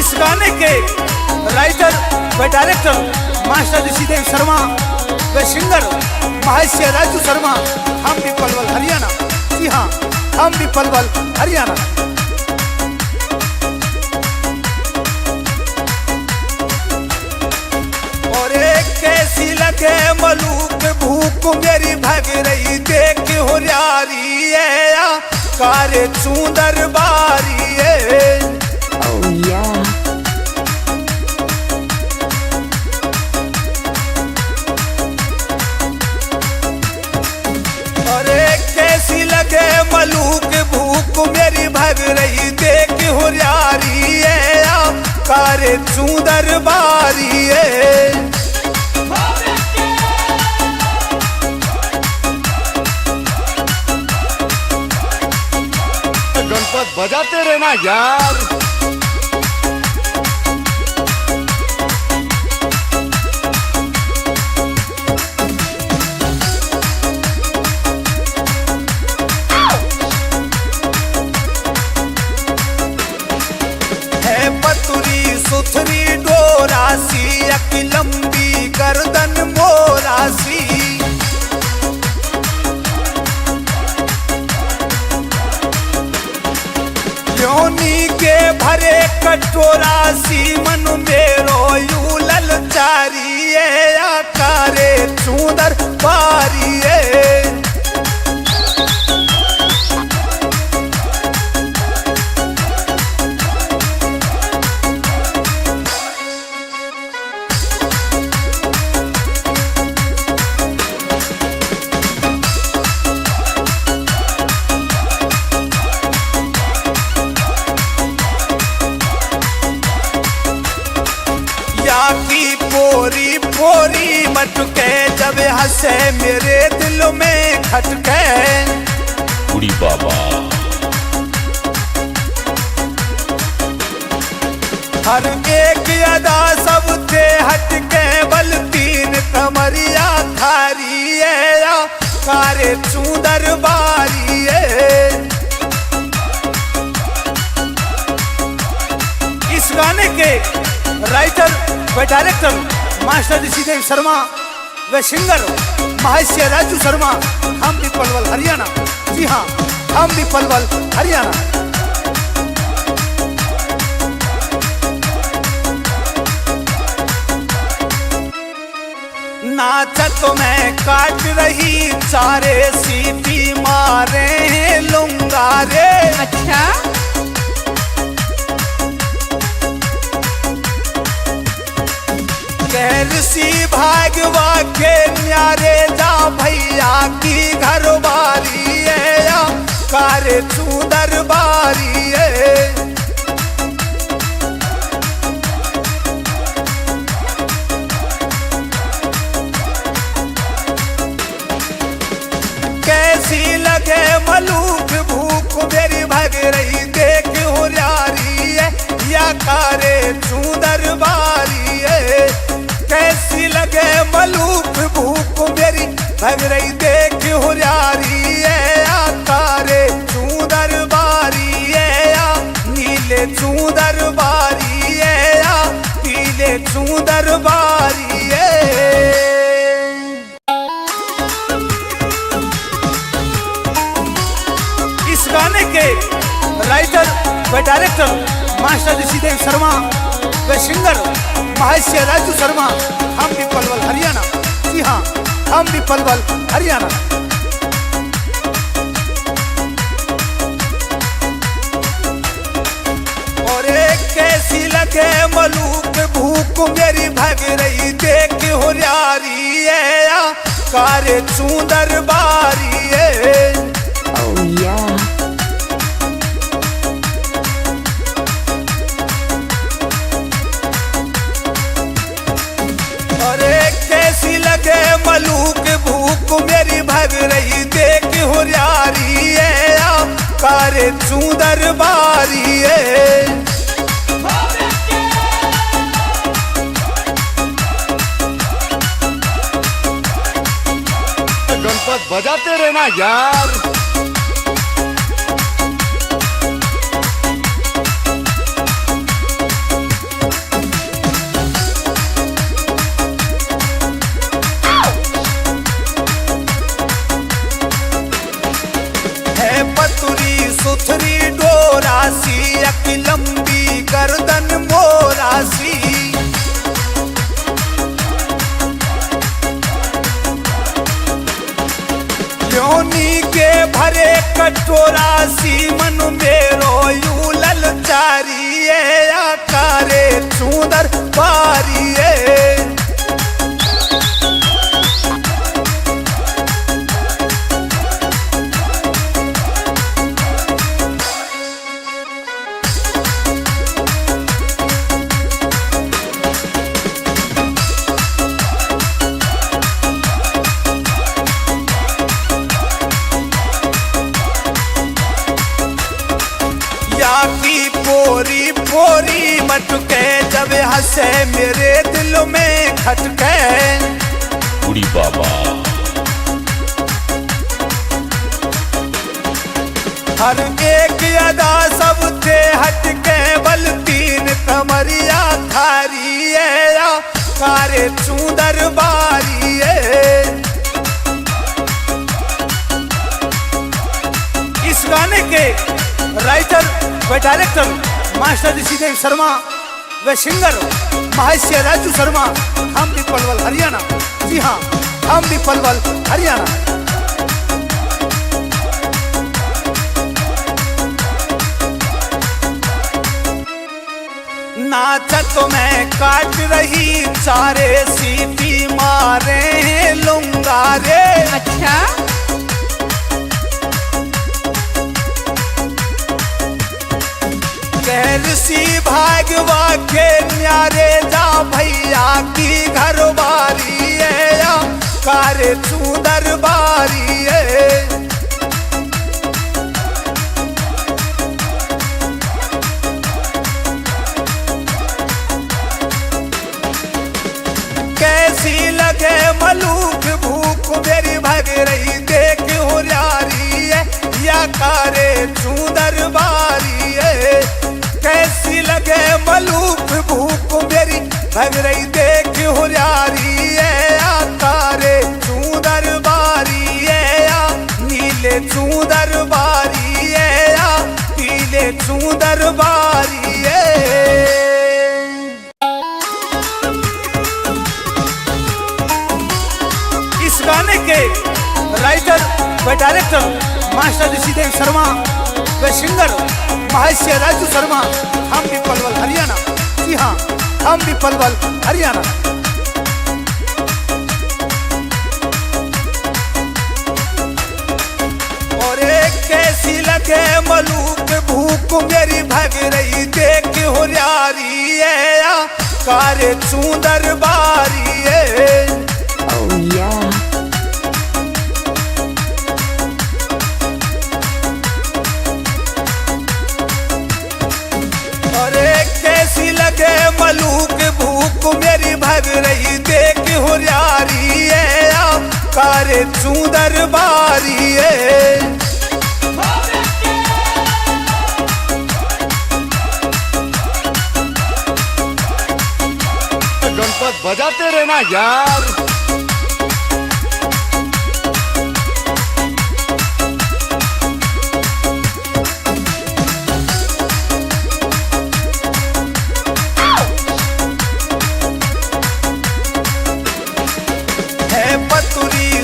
इस गाने के राइटर व डायरेक्टर मास्टर ऋषिदेव शर्मा व सिंगर महर्षि राजू शर्मा, हम भी पलवल हरियाणा। जी हाँ, हम भी पलवल हरियाणा। और एक कैसी लगे मलूक भूख मेरी भग रही देख हुरियारी है या कारे चूदर बारी है।
Oh yeah.
कैसी लगे मलूक भूख मेरी भग रही कारे चूदर बारी है।
गणपत बजाते रहना यार।
है पतुरी सुथरी डोरासी अकी लंबी गर्दन मोरासी। योनी के भरे कटोरा सी मन मेरो यू ललचारी है आकारे सुंदर पारी है। की पोरी पोरी मटके जब हंसे मेरे दिल में खटके।
उड़ी बाबा
हर एक अदा सबसे हटके बल तीन कमरिया थारी है या कारे चूदर बारी है। इस गाने के राइटर व डायरेक्टर मास्टर ऋषिदेव शर्मा व सिंगर महर्षि राजू शर्मा, हम भी पलवल हरियाणा। जी हाँ, हम भी पलवल हरियाणा। नाचत में काट रही चारे सीटी मारे लुंगारे।
अच्छा
कैलसी भागवा के न्यारे जा भैया की घरवारी है या कारे चूदर बारी है। कैसी लगे मलूक भूख मेरी भग रही देख हुरियारी है या कारे चूदर बारी है। कैसी लगे मलूक भूख मेरी भग रही देख हुरियारी है या कारे चूदर बारी है या नीले चूदर बारी है या पीले चूदर बारी है। इस गाने के राइटर व डायरेक्टर मास्टर ऋषिदेव शर्मा व सिंगर महर्षि राजू शर्मा, हम भी पलवल हरियाणा। जी हाँ, हम भी पलवल हरियाणा। और एक कैसी लगे मलूक भूख मेरी भग रही देख हुरियारी है या कारे चूदर बारी है।
Oh yeah.
कैसी लगे मलूक भूख मेरी भग रही देख हुरियारी है या कारे चूदर बारी है।
गणपत बजाते रहना यार।
पतुरी सुथरी डोरासी अकी लंबी गर्दन मोरासी। योनी के भरे कटोरा सी मन मेरो यू ललचारी है या कारे चूदर बारी है। हंसे मेरे दिल में खटके
कुड़ी बाबा।
हर एक अदा सबसे हटके बल तीन कमरिया थारी है या कारे सुंदर बारी है। इस गाने के राइटर व डायरेक्टर मास्टर ऋषिदेव शर्मा व सिंगर महर्षि राजू शर्मा, हम भी पलवल हरियाणा। जी हाँ, हम भी पलवल हरियाणा। नाचत में काट रही चारे सीटी मारे लुंगारे।
अच्छा,
कहर सी भागवा के न्यारे जा भैया की घर बारी है या कारे सुंदर बारी है। कैसी लगे मलूक भूख मेरी भग रही देख होरियारी है या कारे सुंदर बारी है। कैसी लगे मलूक भूख मेरी भग रही देख होरियारी है या कारे सुंदर बारी है या नीले सुंदर बारी है या पीले सुंदर बारी है। गाने के राइटर व डायरेक्टर मास्टर ऋषिदेव शर्मा व सिंगर महर्षि राजू शर्मा, हम भी पलवल हरियाणा। जी हाँ, हम भी पलवल हरियाणा। और एक कैसी लगे मलूक भूख मेरी भग रही देख होरियारी है या कारे सुंदर बारी है।
oh yeah,
कैसी लगे मलूक भूख मेरी भग रही देख होरियारी है या कारे सुंदर बारी है।
गणपत बजाते रहना यार।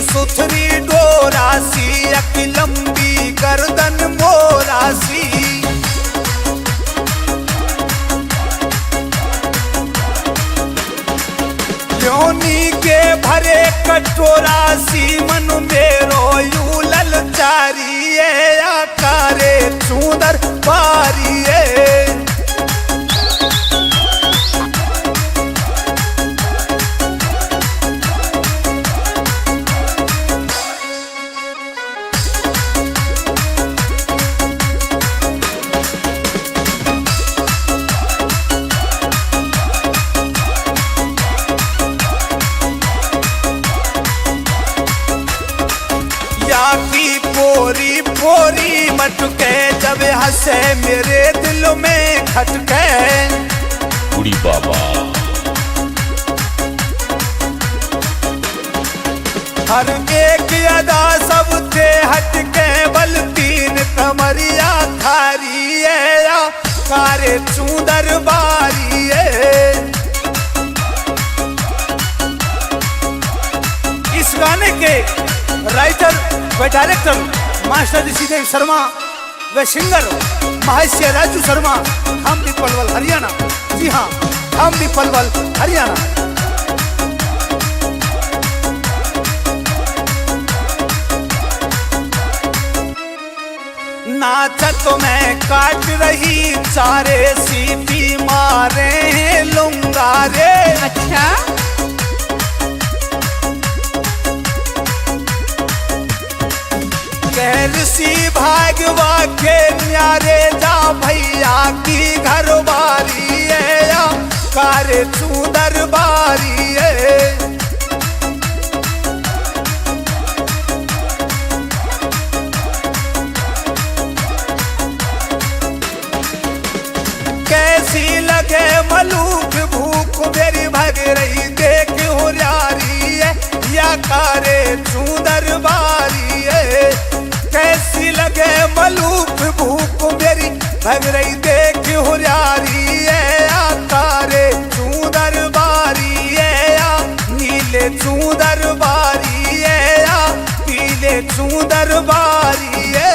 सुथरी डोरासी एक लंबी गर्दन मोरासी। योनी के भरे कटोरासी मन मेरो यू ललचारी है या कारे सुंदर बारी है। पोरी पोरी मटके जब हंसे मेरे दिल में खटके
कुड़ी बाबा।
हर एक अदा सबसे हटके बल तीन कमरिया थारी है या कारे सुंदर बारी है। इस गाने के राइटर व डायरेक्टर मास्टर ऋषिदेव शर्मा व सिंगर महर्षि राजू शर्मा, हम भी पलवल हरियाणा। जी हाँ, हम भी पलवल हरियाणा। नाचत में काट रही चारे सीटी मारे लुंगारे।
अच्छा,
कहर सी भागवा के न्यारे जा भैया की घर बारी है या कारे सुंदर बारी है। कैसी लगे मलूक भूख मेरी भग रही देख होरियारी है या कारे सुंदर बारी है। कैसी लगे मलूक भूख मेरी भग रही देख होरियारी है या कारे सुंदर बारी है या नीले सुंदर बारी है या पीले सुंदर बारी है।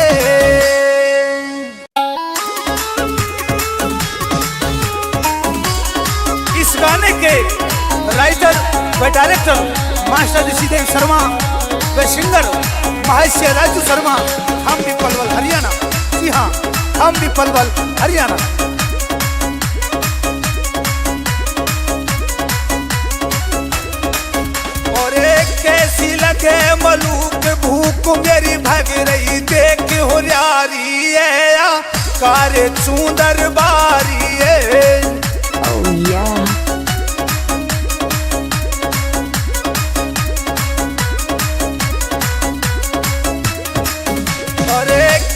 गाने के राइटर व डायरेक्टर मास्टर ऋषिदेव शर्मा व सिंगर महर्षि राजू शर्मा, हम भी पलवल हरियाणा। जी हाँ, हम भी पलवल हरियाणा। और एक कैसी लगे मलूक भूख मेरी भग रही देख होरियारी है या कारे सुंदर बारी है।
Oh yeah.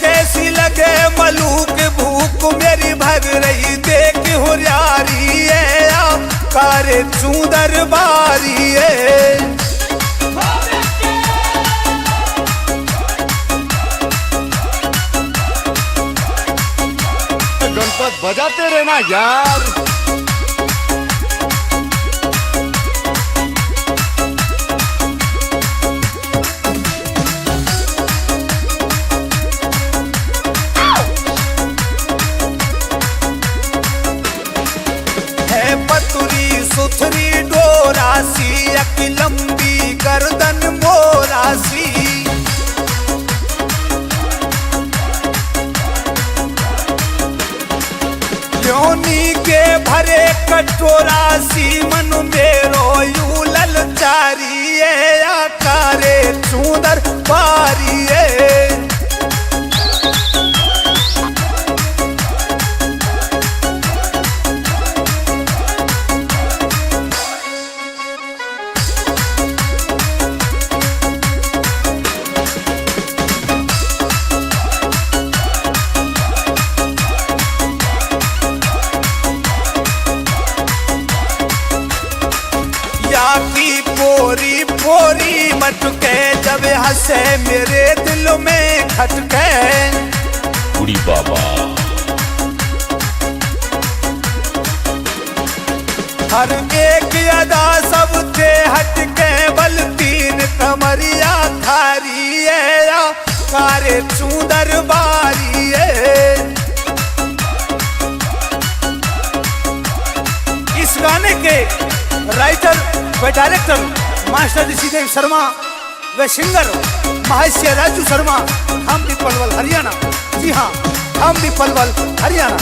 कैसी लगे मलूक भूख मेरी भग रही देख होरियारी है या कारे सुंदर बारी है।
गणपत बजाते रहना यार।
सुथरी डोरासी अकी लंबी गर्दन मोरासी, योनी के भरे कटोरासी मन मेरो यू ललचारी है या कारे सुंदर बारी है। पोरी पोरी मटके जब हंसे मेरे दिल में खटके।
उड़ी बाबा
हर एक अदा सबसे हटके बल तीन कमरिया थारी है या कारे सुंदर बारी है। इस गाने के राइटर व डायरेक्टर मास्टर ऋषिदेव शर्मा व सिंगर महर्षि राजू शर्मा, हम भी पलवल हरियाणा। जी हाँ, हम भी पलवल हरियाणा।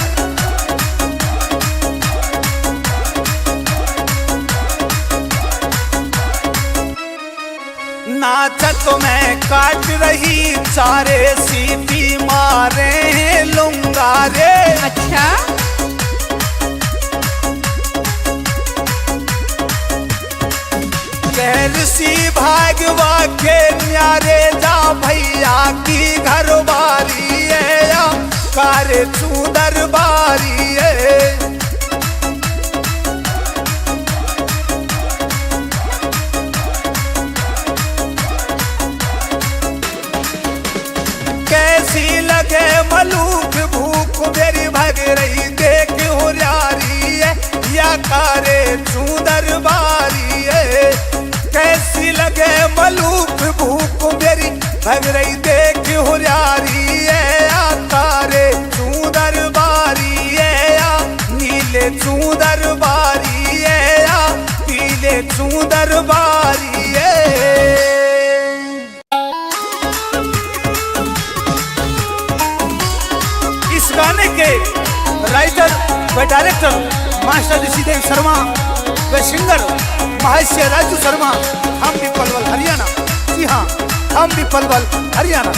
नाचत में काट रही चारे सीपी मारे हैं लुंगारे।
अच्छा,
सी भागवा के न्यारे जा भैया की घर बारी है या कारे सुंदर बारी है। कैसी लगे मलूक भूख मेरी भग रही देख होरियारी है या कारे सुंदर बारी है। कैसी लगे मलूक भूख मेरी भग रही देख होरियारी है या कारे सुंदर बारी है या नीले सुंदर बारी है या पीले सुंदर बारी है। इस गाने के राइटर व डायरेक्टर मास्टर ऋषिदेव शर्मा व सिंगर महर्षि राजू शर्मा, हम भी पलवल हरियाणा। जी हाँ, हम भी पलवल हरियाणा।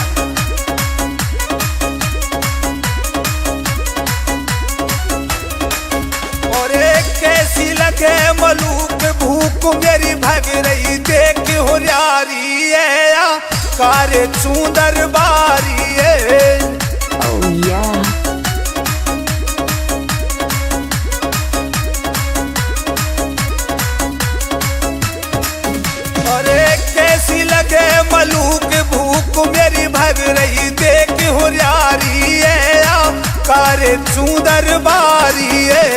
और एक कैसी भूख मेरी भग रही देख होरियारी है कारे चूंदर बारी है।
Oh yeah.
अरे कैसी लगे मलूक भूख मेरी भग रही देख होरियारी है कारे चूंदर बारी है।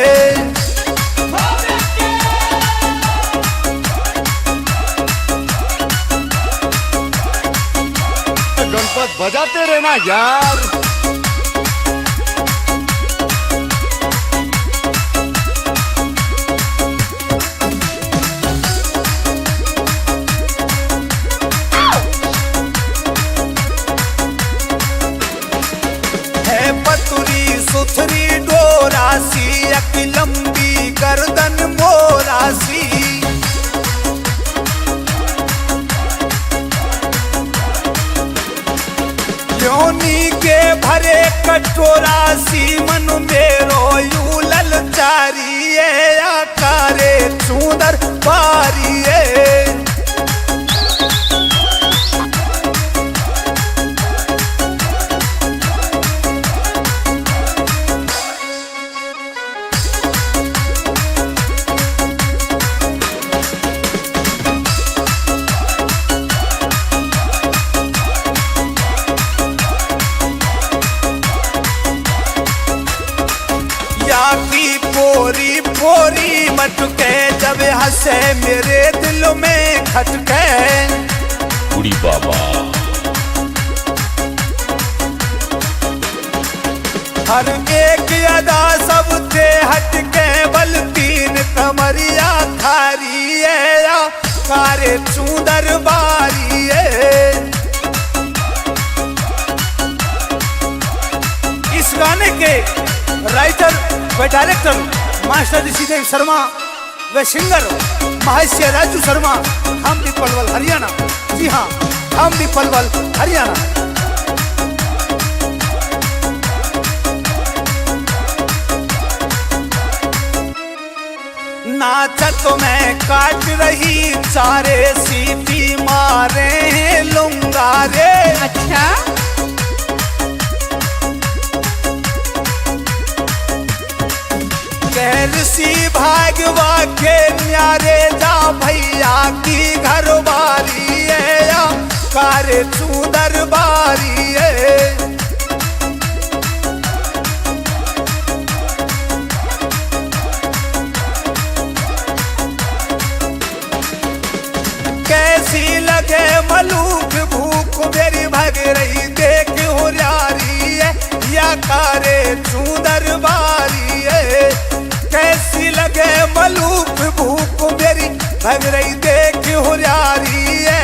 गणपत बजाते रहना यार।
है पतुरी सुथरी डोरासी एक लंबी गर्दन मोरासी योनी के भरे कटोरा सी मन मेरो यू ललचारी है आकारे सुंदर बारी है। की पोरी पोरी मटके जब हंसे मेरे दिल में खटके
कुड़ी बाबा
हर एक अदा सबसे हटके बल तीन कमरिया खारी है कारे चूंदर बारी है। इस गाने के राइटर व डायरेक्टर मास्टर ऋषिदेव शर्मा व सिंगर महर्षि राजू शर्मा हम भी पलवल हरियाणा। जी हाँ हम भी पलवल हरियाणा। नाचत में काट रही चारे सीटी मारे लुंगारे।
अच्छा
सी भागवा के न्यारे जा भैया की घरवारी है कारे चूंदर बारी है। कैसी लगे मलूक भूख मेरी भग रही देख होरियारी है या कारे चूंदर बारी है। कैसी लगे मलूक भूख मेरी भग रही देख होरियारी है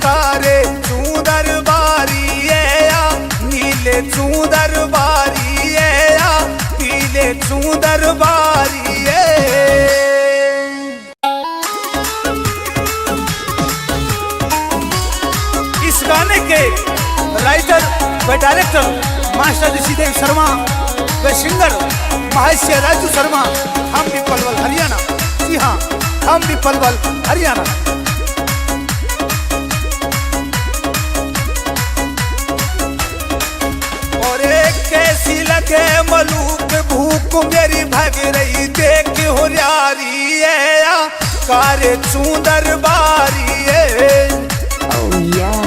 कारे चूंदर बारी है नीले चूंदर बारी है पीले चूंदर बारी है। इस गाने के राइटर व डायरेक्टर मास्टर ऋषिदेव शर्मा व सिंगर महर्षि राजू शर्मा हम भी पलवल हरियाणा। जी हाँ हम भी पलवल हरियाणा। और एक कैसी लगे मलूक भूख मेरी भग रही देख होरियारी है कारे चूंदर बारी है।
Oh yeah.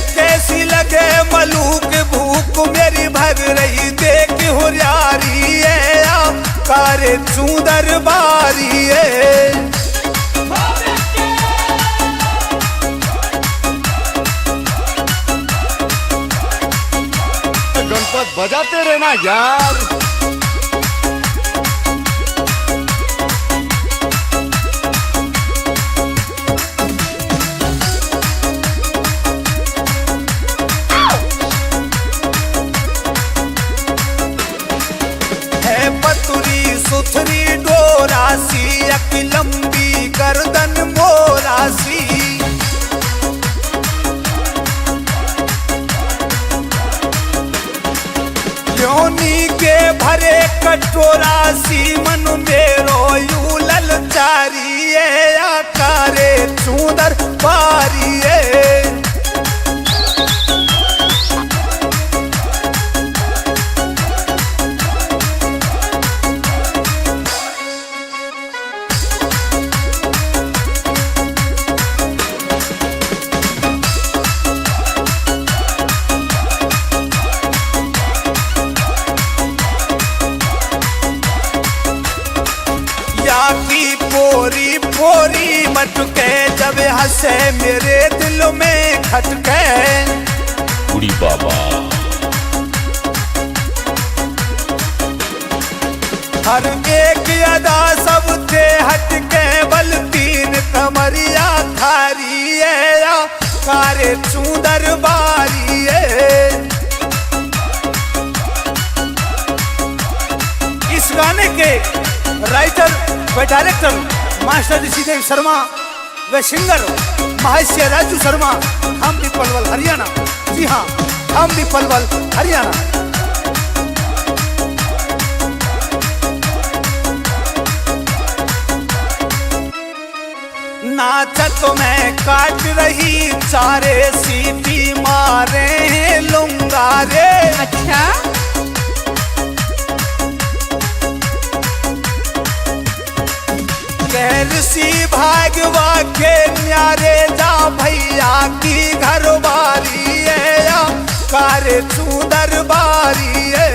कैसी लगे मलूक भूख मेरी भग रही देख होरियारी है कारे चूंदर बारी है।
गणपत बजाते रहना यार।
सुथरी डोरासी एक लंबी गर्दन मोरासी योनी के भरे कटोरा सीमन मेरो यूलल चारिये आकारे सुंदर पारिये। की पोरी पोरी मटके जब हंसे मेरे दिल में खटके।
उड़ी बाबा
हर एक अदा सब थे हटके बल तीन कमरिया थारी है कारे सुंदर बारी है। इस गाने के राइटर व डायरेक्टर मास्टर ऋषिदेव शर्मा व सिंगर महर्षि राजू शर्मा, हम भी पलवल हरियाणा। जी हाँ, हम भी पलवल हरियाणा। नाचत में काट रही चारे सीटी मारे लुंगारे।
अच्छा
सी भागवा के न्यारे जा भैया की घरवारी है या कारे सुंदर बारी है।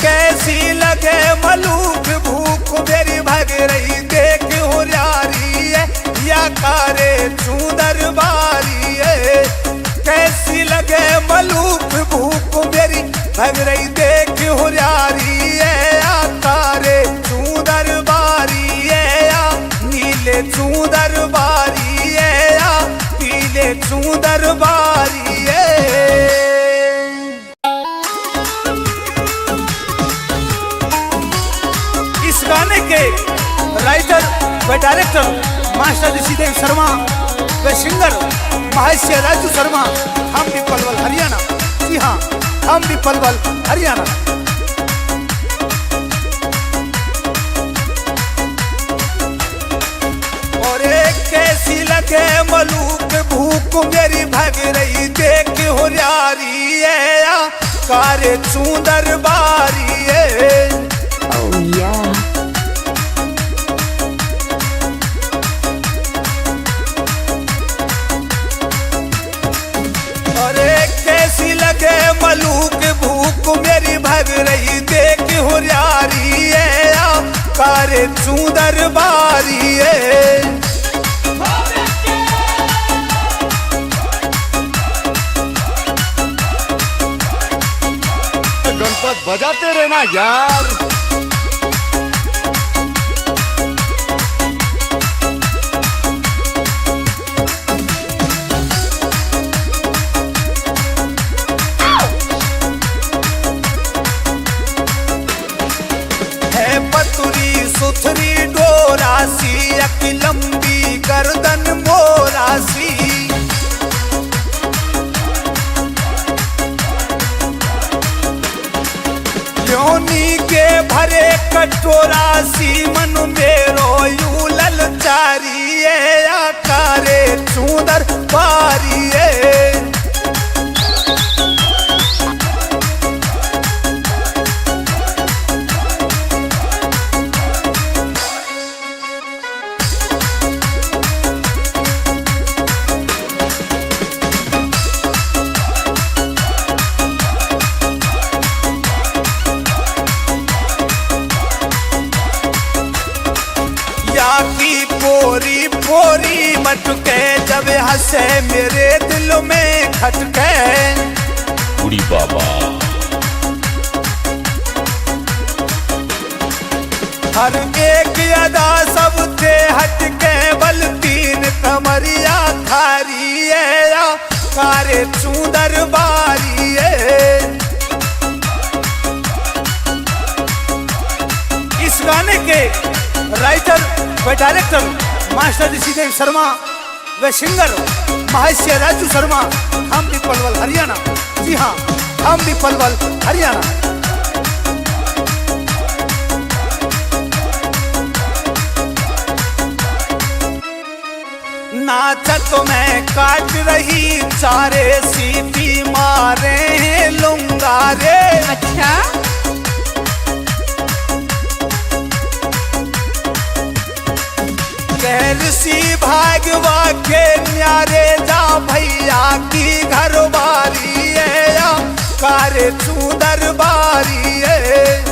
कैसी लगे मलूक भूख मेरी भग रही देख हुरियारी है या कारे सुंदर बारी है। कैसी लगे मलूक भूख मेरी भग रही देख हुरियारी है आकारे सुंदर बारी है या नीले सुंदर बारी है या पीले सुंदर बारी है। इस गाने के राइटर व डायरेक्टर मास्टर ऋषिदेव शर्मा व सिंगर महर्षि राजू शर्मा, हम भी पलवल हरियाणा। जी हाँ, हम भी पलवल हरियाणा। और एक कैसी लगे मलूक भूख मेरी भग रही देख हुरियारी है या कारे सुंदर बारी है।
Oh yeah.
कैसी लगे मलूक भूख मेरी भग रही देख हुरियारी है या कारे सुंदर बारी है।
गणपत बजाते रहना यार।
सुथरी डोरासी एक लंबी गर्दन मोरासी। योनी के भरे कटोरा सीमन मेरो यूलल चारिये आकारे सुंदर बारी है। की पोरी पोरी मटके जब हंसे मेरे दिल में खटके।
उड़ी बाबा
हर एक अदा सब थे हटके बल तीन कमरिया थारी है या कारे सुंदर बारी है। इस गाने के राइटर व डायरेक्टर मास्टर ऋषिदेव शर्मा व सिंगर महर्षि राजू शर्मा, हम भी पलवल हरियाणा। जी हाँ, हम भी पलवल हरियाणा। नाचत में काट रही चारे सीपी मारे हैं लुंगारे।
अच्छा,
कैलसी भागवा के न्यारे जा भैया की घर बारी है या कारे चूदर बारी है।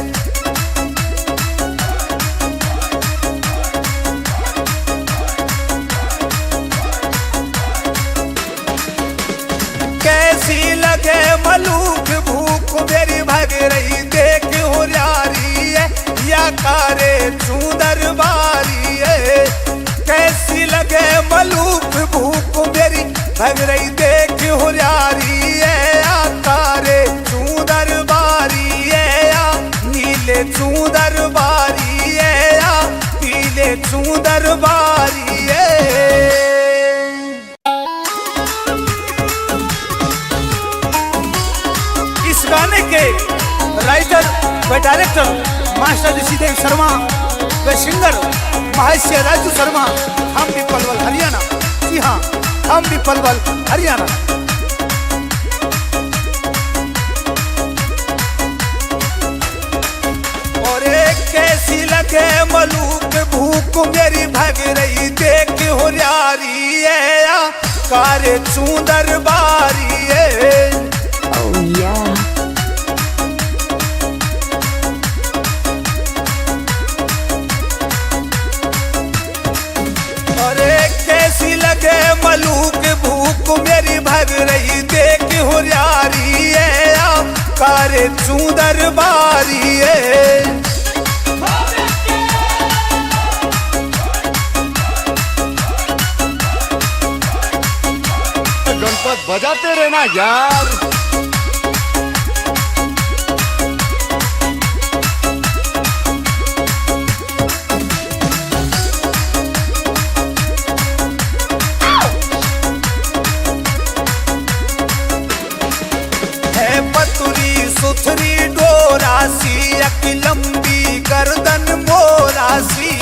कैसी लगे मलूक भूख मेरी भग रही देख हुरियारी है या कारे चूदर बारी है। कैसी लगे मलूक भूख मेरी भग रही देख हुरियारी है या कारे चूदर बारी है या नीले चूदर बारी है या पीले चूदर बारी है। इस गाने के राइटर व डायरेक्टर मास्टर ऋषिदेव शर्मा व सिंगर महर्षि राजू शर्मा, हम भी पलवल हरियाणा। जी हाँ, हम भी पलवल हरियाणा। और एक कैसी लगे मलूक भूख मेरी भग रही देख हुरियारी है या कारे चूदर बारी है।
Oh yeah.
कैसी लगे मलूक भूख मेरी भग रही देख हुरियारी है या कारे चूदर बारी है।
गणपत बजाते रहना यार।
पतुरी सुथरी डोरासी अकी लंबी गर्दन मोरासी।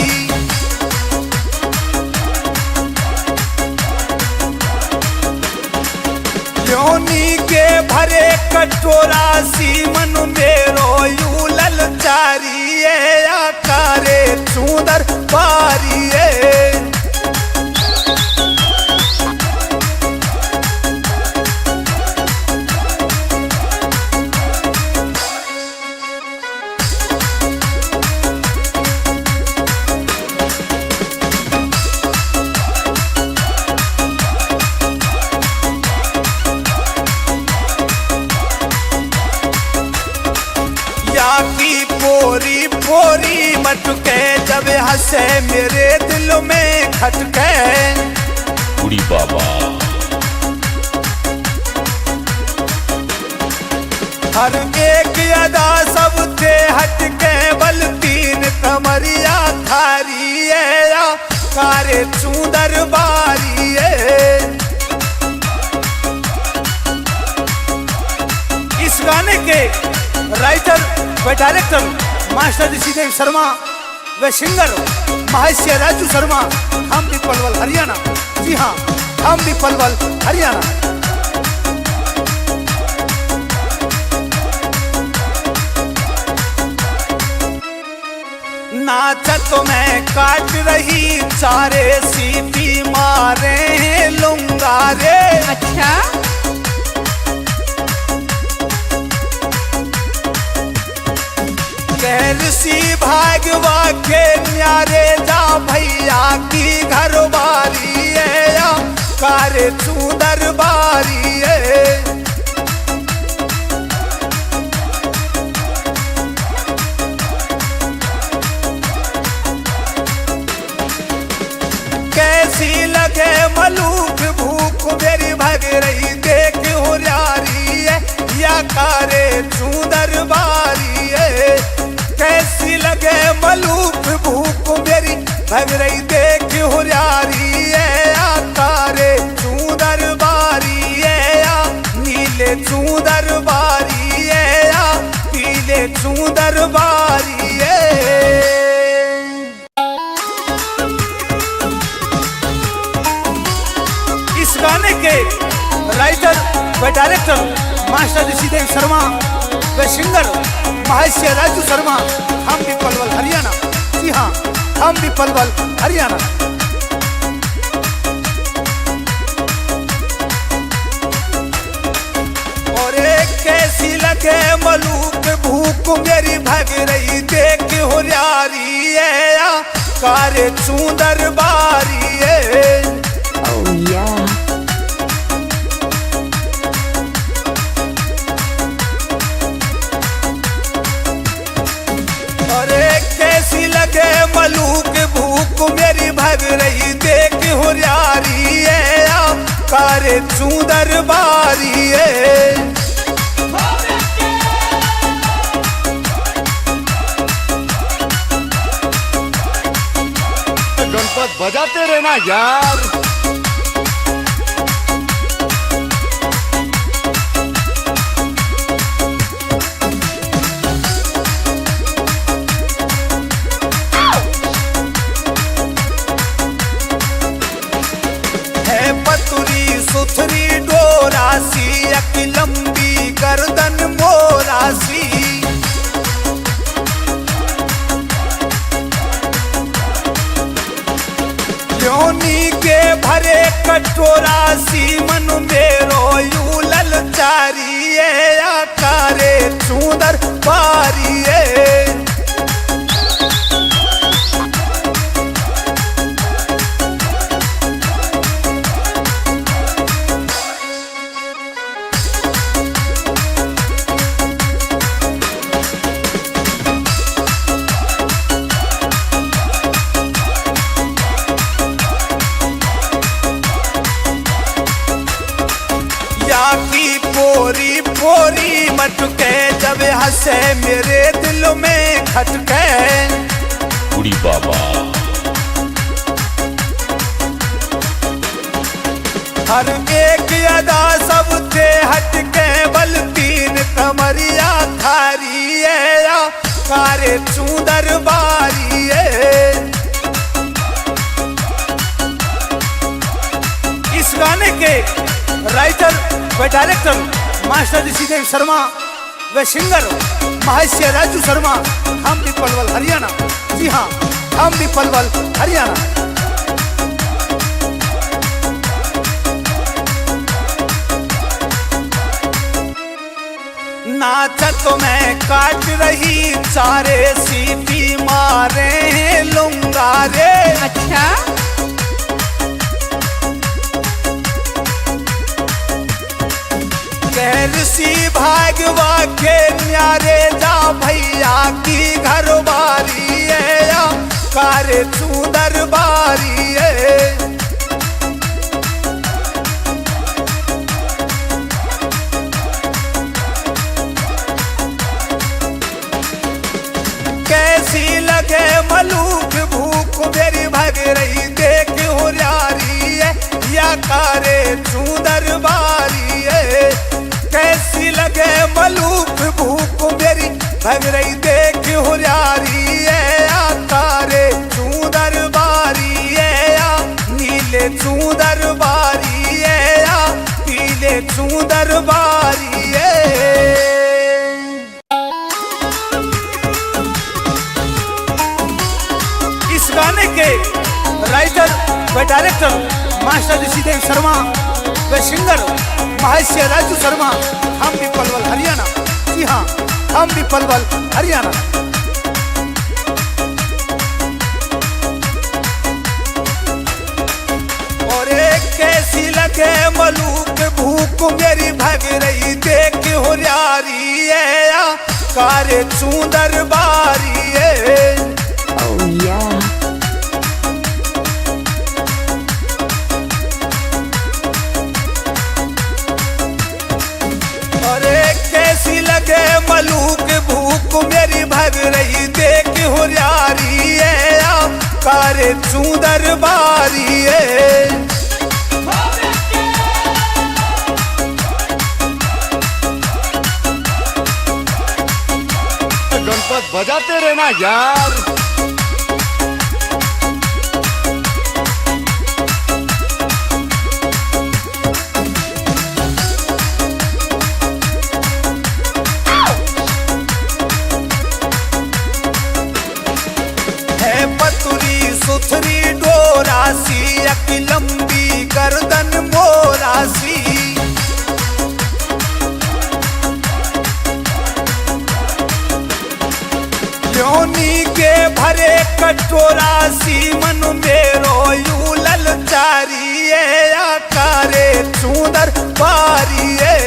योनी के भरे कटोरासी मन मेरो यू ललचारी है या कारे चूदर बारी है। पोरी पोरी मटके जब हंसे मेरे दिल में खटके।
कुड़ी बाबा,
हर एक अदा सबसे हटके बल तीन कमरिया थारी है या कारे चूदर बारी है। इस गाने के राइटर व डायरेक्टर मास्टर ऋषिदेव शर्मा व सिंगर महर्षि राजू शर्मा, हम भी पलवल हरियाणा। जी हाँ, हम भी पलवल हरियाणा। नाचत में काट रही चारे सीपी मारे हैं लुंगारे।
अच्छा,
कैलसी भागवा के न्यारे जा भैया की घर बारी है या कारे चूदर बारी है। कैसी लगे मलूक भूख मेरी भग रही देख हुरियारी है या कारे चूदर बारी है। कैसी लगे मलूक भूख मेरी भग रही देख हुरियारी है या कारे चूदर बारी है या नीले चूदर बारी है या पीले चूदर बारी है। इस गाने के राइटर व डायरेक्टर मास्टर ऋषिदेव शर्मा व सिंगर महर्षि राजू शर्मा, हम भी पलवल हरियाणा। जी हाँ, हम भी पलवल हरियाणा। और एक कैसी लगे मलूक भूख मेरी भग रही देख हुरियारी है या कारे चूदर बारी है।
Oh yeah.
कैसी लगे मलूक भूख मेरी भग रही देख हुरियारी है या कारे चूदर बारी है।
गणपत बजाते रहना यार।
सुथरी डोरासी एक लंबी गर्दन मोरासी, योनी के भरे कटोरासी मन मेरो यू ललचारी है या कारे चूदर बारी है। पोरी पोरी मटके जब हंसे मेरे दिल में खटके,
उड़ी बाबा।
हर एक अदा सबसे हटके बल तीन कमरिया थारी है या कारे चूदर बारी है। इस गाने के राइटर व डायरेक्टर मास्टर ऋषिदेव शर्मा व सिंगर महर्षि राजू शर्मा, हम भी पलवल हरियाणा। जी हाँ, हम भी पलवल हरियाणा। नाचत में काट रही चारे सीटी मारे लुंगारे।
अच्छा,
सी भागवा के न्यारे जा भैया की घरवारी है या कारे चूदर बारी है। कैसी लगे मलूक भूख मेरी भग रही देख हुरियारी है या कारे चूदर बारी है। कैसी लगे मलूक भूख मेरी भग रही देख हुरियारी है या कारे चूदर बारी है या नीले चूदर बारी है या पीले चूदर बारी है। इस गाने के राइटर व डायरेक्टर मास्टर ऋषिदेव शर्मा व सिंगर महर्षि राजू शर्मा, हम भी पलवल हरियाणा। जी हाँ, हम भी पलवल हरियाणा। और एक कैसी लगे मलूक भूख मेरी भग रही देख हुरियारी है या कारे चूदर बारी है।
Oh yeah.
लगे मलूक भूख मेरी भग रही देख हुरियारी है या कारे चूदर बारी है।
गणपत बजाते रहना यार।
है पतुरी सुथरी डोरासी, एक लंबी गर्दन मोरासी। योनी के भरे कटोरासी, मन मेरो यू ललचारी है, आकारे चूदर बारी है।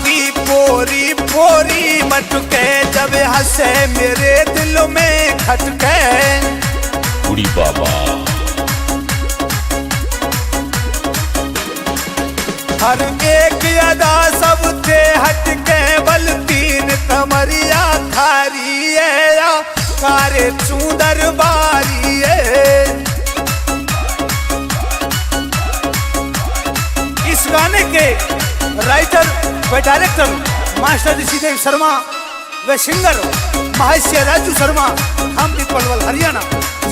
की पोरी पोरी मटके, जब हंसे मेरे दिल में खटके।
उड़ी बाबा।
हर एक अदा सबसे हटके, बल तीन कमरिया खारी है, या कारे चूदर बारी है। इस गाने के राइटर व डायरेक्टर मास्टर ऋषिदेव शर्मा व सिंगर महर्षि राजू शर्मा, हम भी पलवल हरियाणा।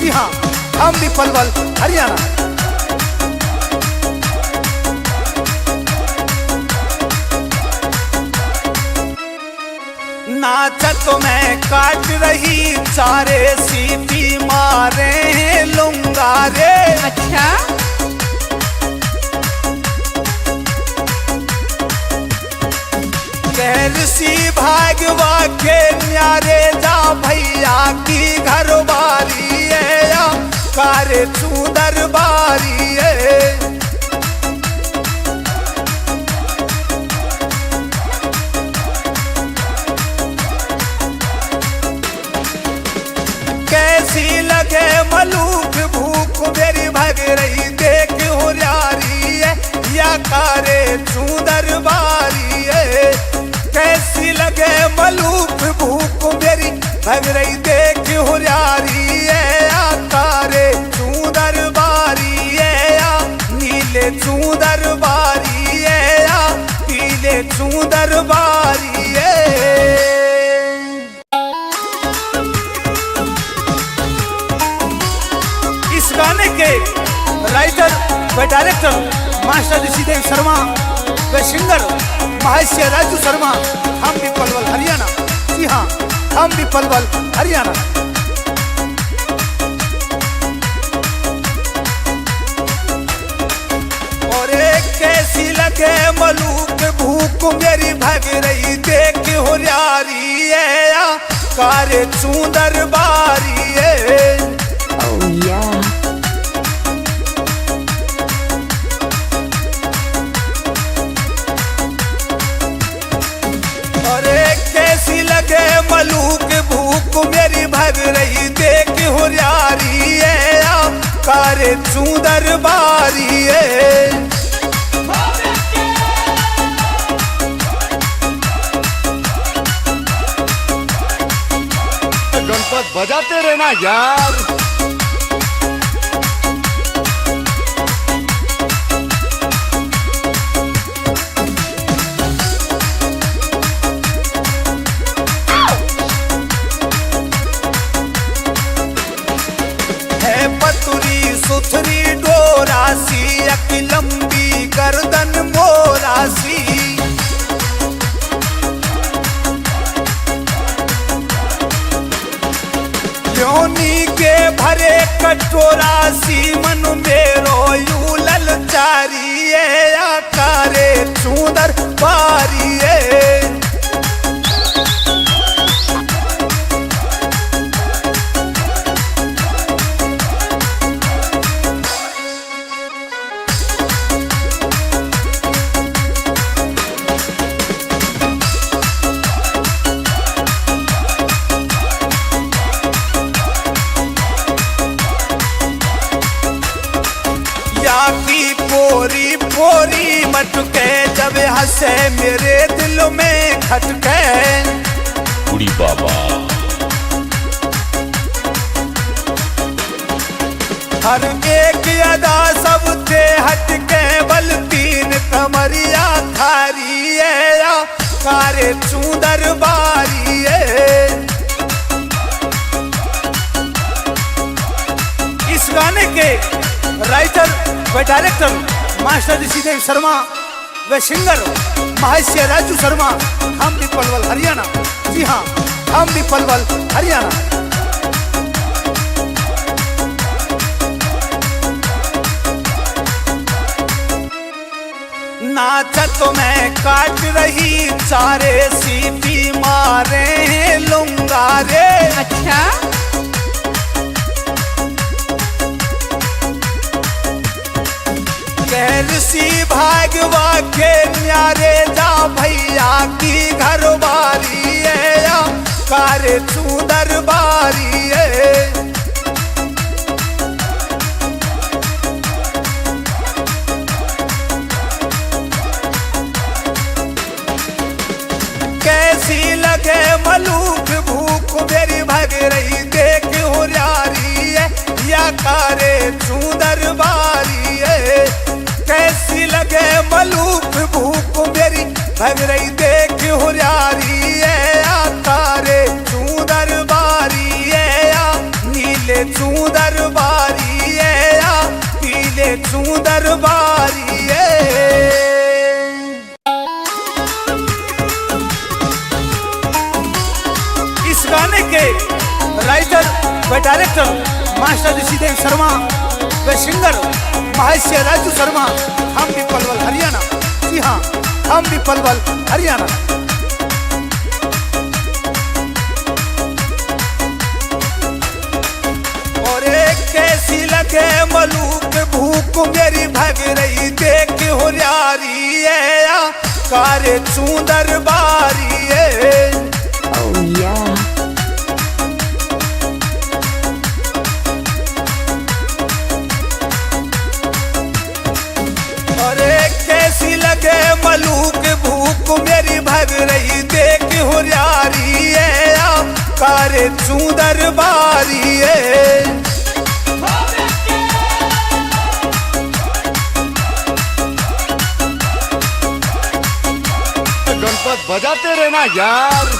जी हाँ, हम भी पलवल हरियाणा। नाचत में काट रही चारे, सीटी मारे हैं लुंगारे।
अच्छा,
सी भागवा के न्यारे, जा भैया की घर बारी है, या कारे चूदर बारी है। कैसी लगे मलूक भूख मेरी भग रही, देख हुरियारी है, या कारे चूदर बारी है। कैसी लगे मलूक भूख मेरी भग रही, देख हुरियारी है, या कारे चूदर बारी है, या नीले चूदर बारी है, या पीले चूदर बारी है। इस गाने के राइटर व डायरेक्टर मास्टर ऋषिदेव शर्मा व सिंगर महर्षि राजू शर्मा, हम भी पलवल हरियाणा। जी हाँ, हम भी पलवल हरियाणा। और एक कैसी लगे मलूक भूख मेरी भग रही, देख हुरियारी है, या कारे चूदर बारी है।
oh yeah,
कैसी लगे मलूक भूख मेरी भग रही, देख हुरियारी है, या कारे चूदर बारी है।
गणपत बजाते रहना यार।
पतुरी सुथरी डोरासी, एक लंबी गर्दन मोरासी। योनी के भरे कटोरासी, मन मेरो यू ललचारी है, या कारे चूदर बारी है। मटके जब हंसे मेरे दिल में खटके।
कुड़ी बाबा
हर एक अदा सबसे हटके बल तीन कमरिया थारी है कारे चूदर बारी है। इस गाने के राइटर व डायरेक्टर मास्टर ऋषिदेव शर्मा व सिंगर महर्षि राजू शर्मा, हम भी पलवल हरियाणा। जी हाँ, हम भी पलवल हरियाणा। नाचत में काट रही चारे सीटी मारे हैं लुंगारे।
अच्छा
कैसी भागवा के न्यारे जा भैया की घरवारी है या कारे चूदर बारी है। कैसी लगे मलूक भूख मेरी भग रही देख हुरियारी है या कारे चूदर बारी है। कैसी लगे मलूक भूख मेरी भग रही देख हुरियारी है या कारे चूदर बारी है या नीले चूदर बारी है या पीले चूदर बारी है। गाने के राइटर व डायरेक्टर मास्टर ऋषिदेव शर्मा व सिंगर महर्षि राजू शर्मा, हम भी पलवल हरियाणा। जी हाँ, हम भी पलवल हरियाणा। और एक कैसी लगे मलूक भूख मेरी भग रही देख हुरियारी है या कारे चूदर बारी है।
Oh yeah.
कैसी लगे मलूक भूख मेरी भग रही देख हुरियारी है या कारे चूदर बारी है।
गणपत बजाते रहना यार।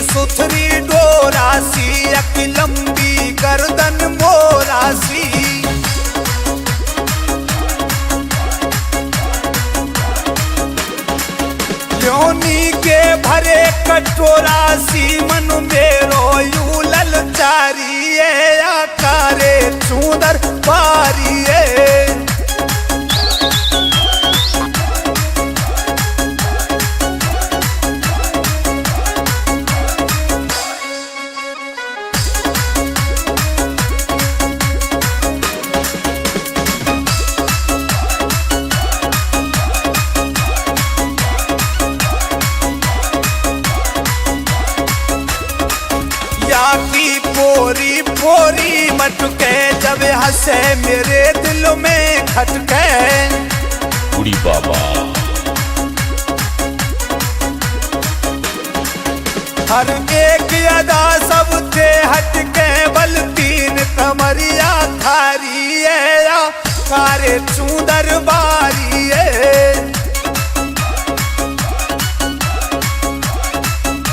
सुथरी डोरासी एक लंबी गर्दन मोरासी। योनी के भरे कटोरासी मन मेरो यू ललचारी है या कारे चूदर बारी है। पोरी पोरी मटके जब हंसे मेरे दिल में खटके।
कुड़ी बाबा
हर एक अदा सबसे हटके बल तीन कमरिया थारी है या कारे चूदर बारी है।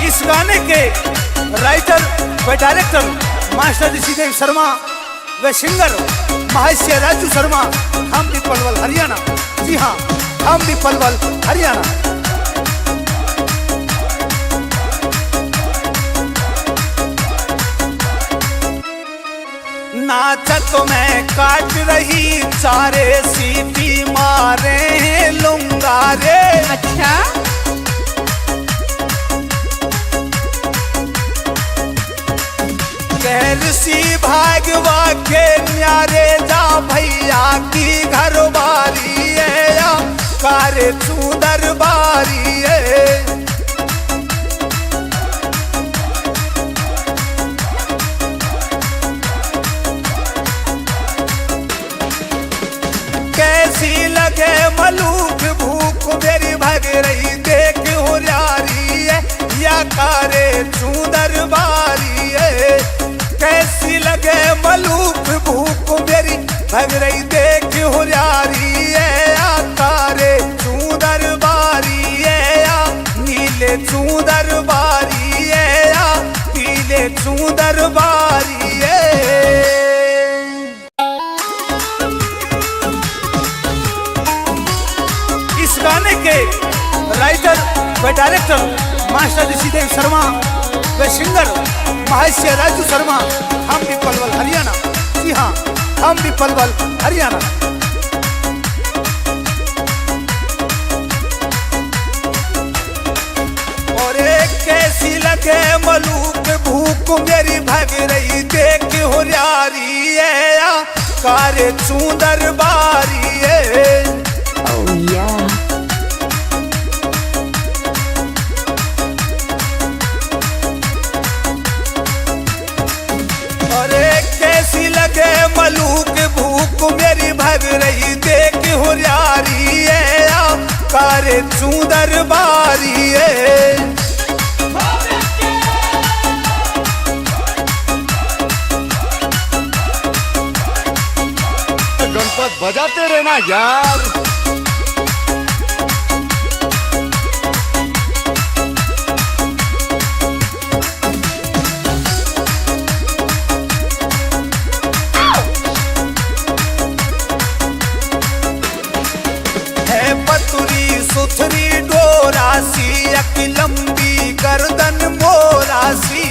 इस गाने के राइटर व डायरेक्टर मास्टर ऋषिदेव शर्मा व सिंगर महर्षि राजू शर्मा, हम भी पलवल हरियाणा। जी हाँ, हम भी पलवल हरियाणा। नाचत में काट रही चारे सीटी मारे हैं लुंगारे।
अच्छा
कैसी भागवा के न्यारे जा भैया की घरवारी है या कारे सुंदर बारी है। कैसी लगे मलूक भूख मेरी भग रही देख होरियारी है या कारे सुंदर बारी है। कैसी लगे मलूक भूख मेरी भग रही देख होरियारी है या कारे सुंदर बारी है या नीले सुंदर बारी है या पीले सुंदर बारी है। इस गाने के राइटर व डायरेक्टर मास्टर ऋषिदेव शर्मा व सिंगर महर्षि राजू शर्मा, हम भी पलवल हरियाणा। जी हाँ, हम भी पलवल हरियाणा। और एक कैसी लगे मलूक भूख मेरी भग रही देख होरियारी है या कारे सुंदर बारी है।
Oh yeah.
कैसी लगे मलूक भूख मेरी भग रही देख होरियारी है या कारे सुंदर बारी है।
गणपत बजाते रहना यार।
पतुरी सुथरी डोरासी एक लंबी गर्दन मोरासी।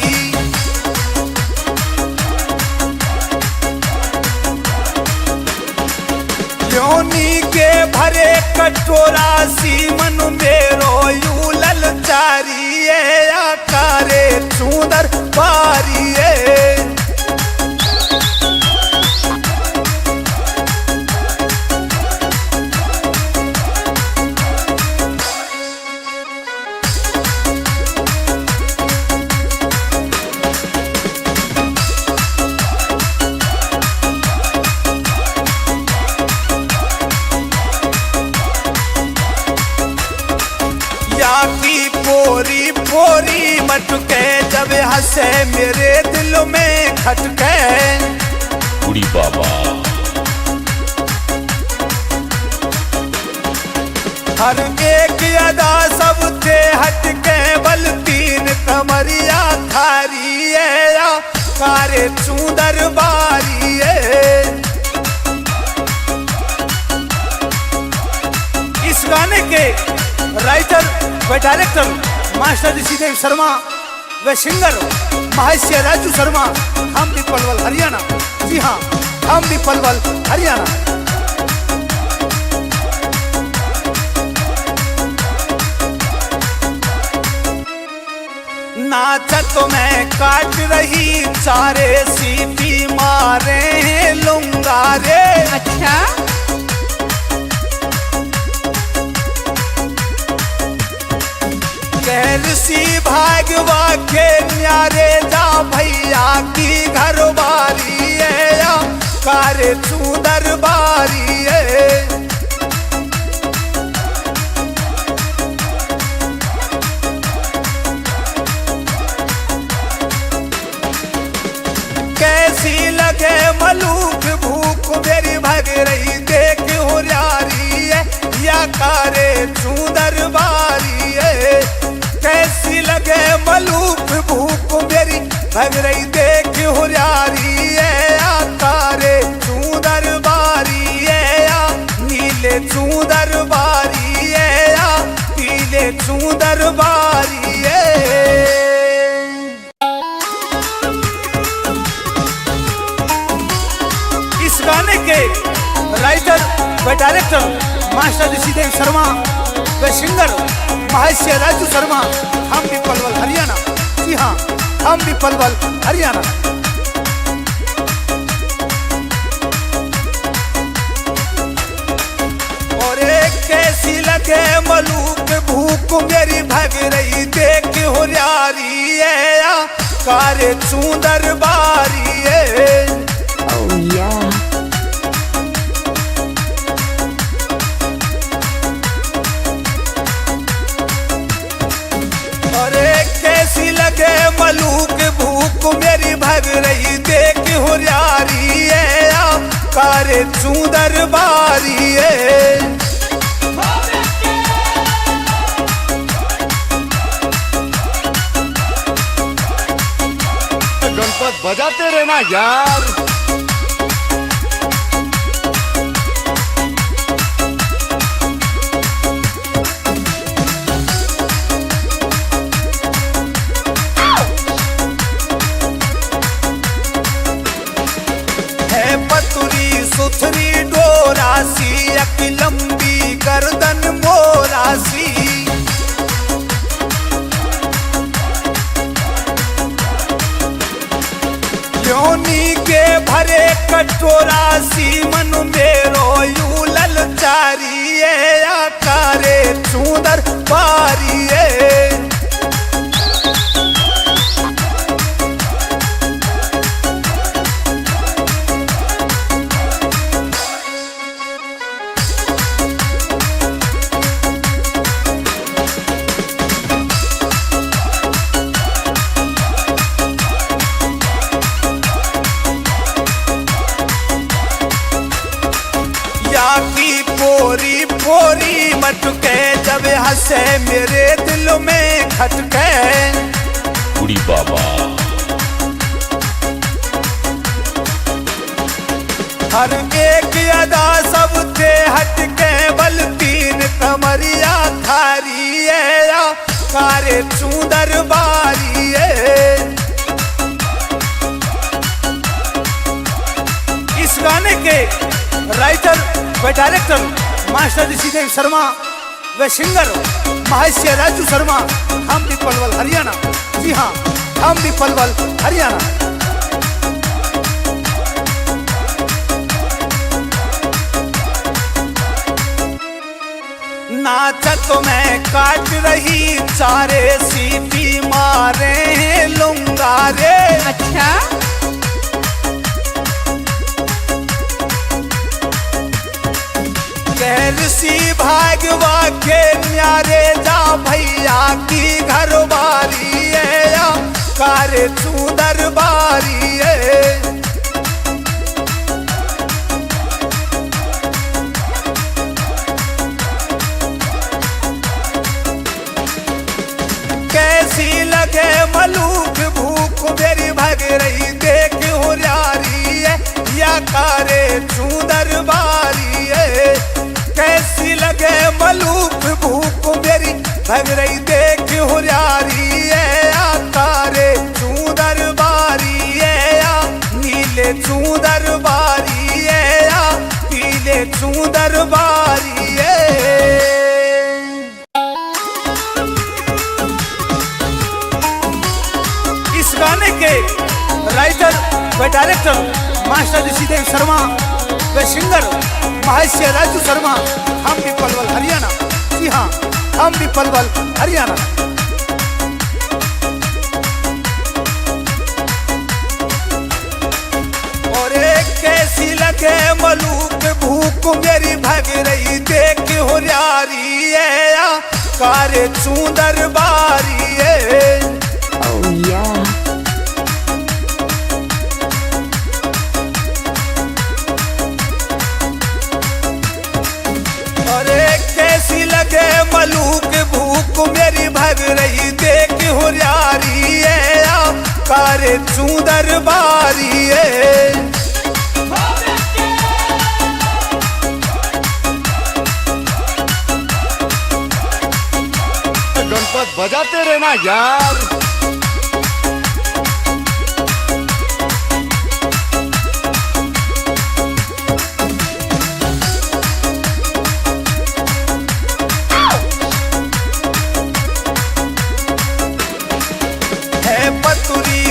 योनी के भरे कटोरासी मन मेरो यू ललचारी है या कारे सुंदर बारी है। पोरी पोरी मटके जब हंसे मेरे दिल में खटके।
उड़ी बाबा।
हर एक अदा सबसे हटके बल तीन कमरिया थारी है या कारे सुंदर बारी है। इस गाने के राइटर व डायरेक्टर मास्टर ऋषिदेव शर्मा व सिंगर महर्षि राजू शर्मा, हम भी पलवल हरियाणा। जी हाँ, हम भी पलवल हरियाणा। नाचत में काट रही चारे सीपी मारे लुंगारे।
अच्छा,
कैसी भागवा के न्यारे जा भैया की घर बारी है या कारे सुंदर बारी है। कैसी लगे मलूक भूख मेरी भग रही देख होरियारी है या कारे सुंदर बारी है। कैसी लगे मलूक भूख मेरी भग रही देख होरियारी है या कारे सुंदर बारी है या नीले सुंदर बारी है या पीले सुंदर बारी है। इस गाने के राइटर व डायरेक्टर मास्टर ऋषिदेव शर्मा व सिंगर महर्षि राजू शर्मा, हम भी पलवल हरियाणा। जी हाँ, हम भी पलवल हरियाणा। और एक कैसी लगे मलूक भूख मेरी भग रही देख होरियारी है कारे सुंदर बारी है।
Oh yeah.
अरे कैसी लगे मलूक भूख मेरी भग रही देख होरियारी है कारे सुंदर बारी है।
गणपत बजाते रहना यार।
है पतुरी सुथरी डोरासी एक लंबी गर्दन मोरासी योनी के भरे कटोरासी मन मेरो यू ललचारी है आकारे सुंदर बारी है। की पोरी पोरी मटके जब हंसे मेरे दिल में खटके
कुड़ी बाबा
हर एक अदा सबसे हटके बल तीन कमरिया थारी है कारे सुंदर बारी है। इस गाने के राइटर व डायरेक्टर मास्टर ऋषिदेव शर्मा व सिंगर महर्षि राजू शर्मा हम भी पलवल हरियाणा। जी हाँ हम भी पलवल हरियाणा। नाचत में काट रही चारे सीटी मारे लुंगारे।
अच्छा
सी भागवा के न्यारे जा भैया की घरवारी है कारे सुंदर बारी है। कैसी लगे मलूक भूख मेरी भग रही देख होरियारी है या कारे सुंदर बारी है। कैसी लगे मलूक भूख मेरी भग रही देख होरियारी है तारे सुंदर बारी है नीले सुंदर बारी है पीले सुंदर बारी है। इस गाने के राइटर व डायरेक्टर मास्टर ऋषिदेव शर्मा व सिंगर महर्षि राजू शर्मा हम भी पलवल हरियाणा। जी हाँ हम भी पलवल हरियाणा। और एक कैसी लगे मलूक भूख मेरी भग रही देख होरियारी है कारे सुंदर बारी है।
Oh yeah.
कैसी लगे मलूक भूख मेरी भग रही देख होरियारी है कारे सुंदर बारी है।
गणपत बजाते रहना यार।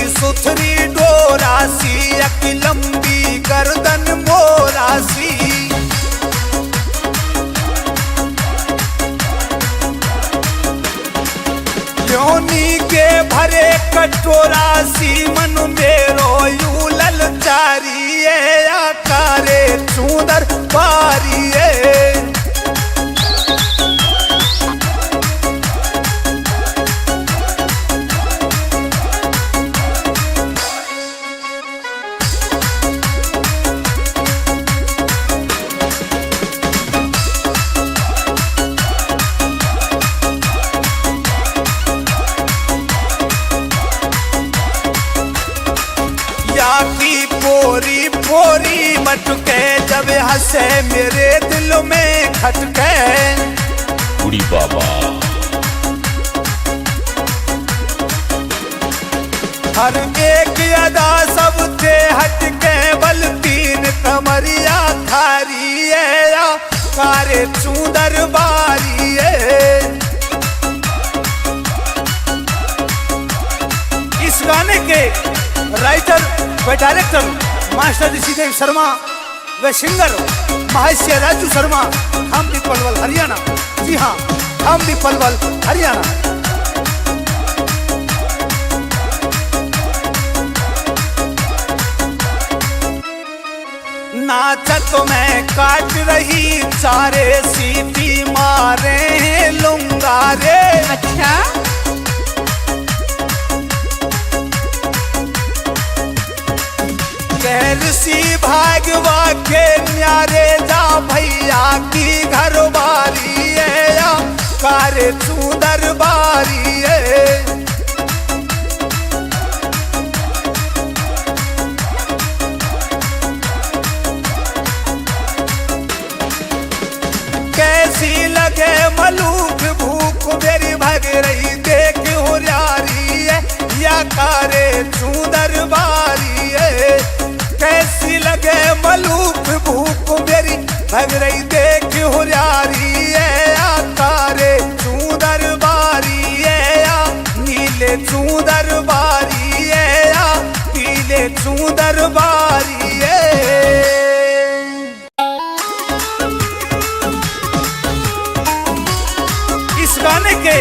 सुथरी डोरासी एक लंबी गर्दन मोरासी योनी के भरे कटोरा सी मन मेरो यू ललचारी आकारे सुंदर पारी पोरी पोरी मटके जब हंसे मेरे दिल में खटके
उड़ी बाबा
हर एक अदा सबसे हटके बल तीन कमरिया थारी या कारे सुंदर बारी इस गाने के राइटर व डायरेक्टर मास्टर ऋषिदेव शर्मा व सिंगर महर्षि राजू शर्मा, हम भी पलवल हरियाणा। जी हाँ, हम भी पलवल हरियाणा। नाचत में काट रही चारे सीटी मारे लुंगारे।
अच्छा
कैलसी भागवा के न्यारे जा भैया की घर बारी या कारे सुंदर बारी कैसी लगे मलूक भूख मेरी भग रही देख हुरियारी या कारे सुंदर बारी कैसी लगे मलूक भूख मेरी भग रही देख हुरियारी आकारे सुंदर बारी या नीले सुंदर बारी या पीले सुंदर बारी इस गाने के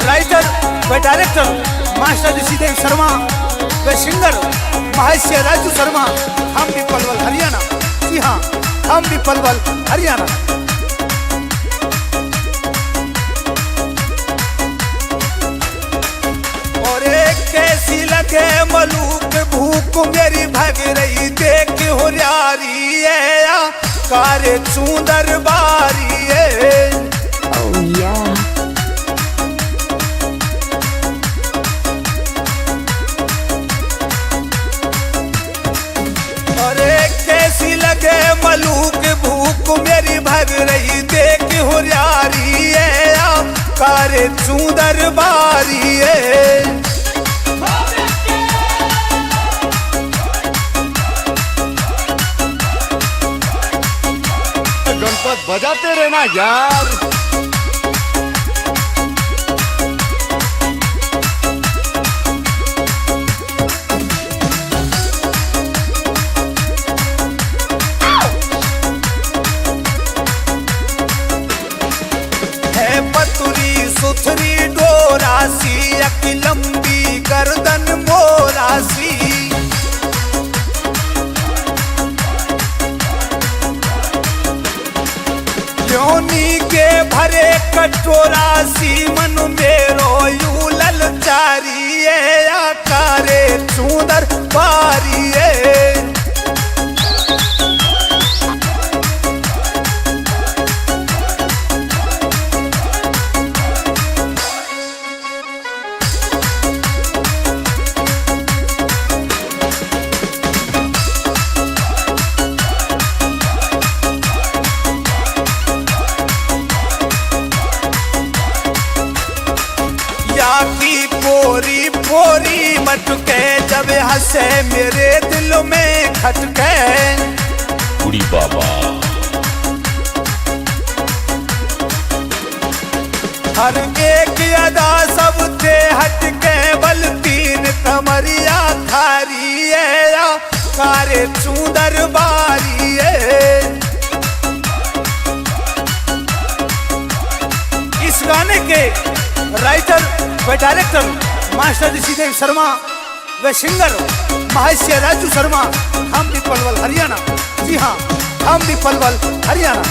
राइटर व डायरेक्टर मास्टर ऋषिदेव शर्मा व सिंगर महर्षि राजू शर्मा, हम भी पलवल हरियाणा। जी हाँ, हम भी पलवल हरियाणा। और एक कैसी लगे मलूक भूख मेरी भग रही देख हुरियारी या कारे सुंदर बारी
oh yeah
कैसी लगे मलूक भूख मेरी भग रही देख हुरियारी या कारे सुंदर बारी
गणपत बजाते रहना यार।
सुथरी डोरासी अक लंबी गर्दन मोरासी योनी के भरे कटोरा सी मन मेरो यू ललचारी आकारे सुंदर बारी पोरी पोरी मटके जब हंसे मेरे दिल में खटके
उड़ी बाबा
हर एक अदा सबसे हटके बल तीन कमरिया थारी या कारे सुंदर बारी इस गाने के राइटर व डायरेक्टर मास्टर ऋषिदेव शर्मा व सिंगर महर्षि राजू शर्मा, हम भी पलवल हरियाणा। जी हाँ, हम भी पलवल हरियाणा।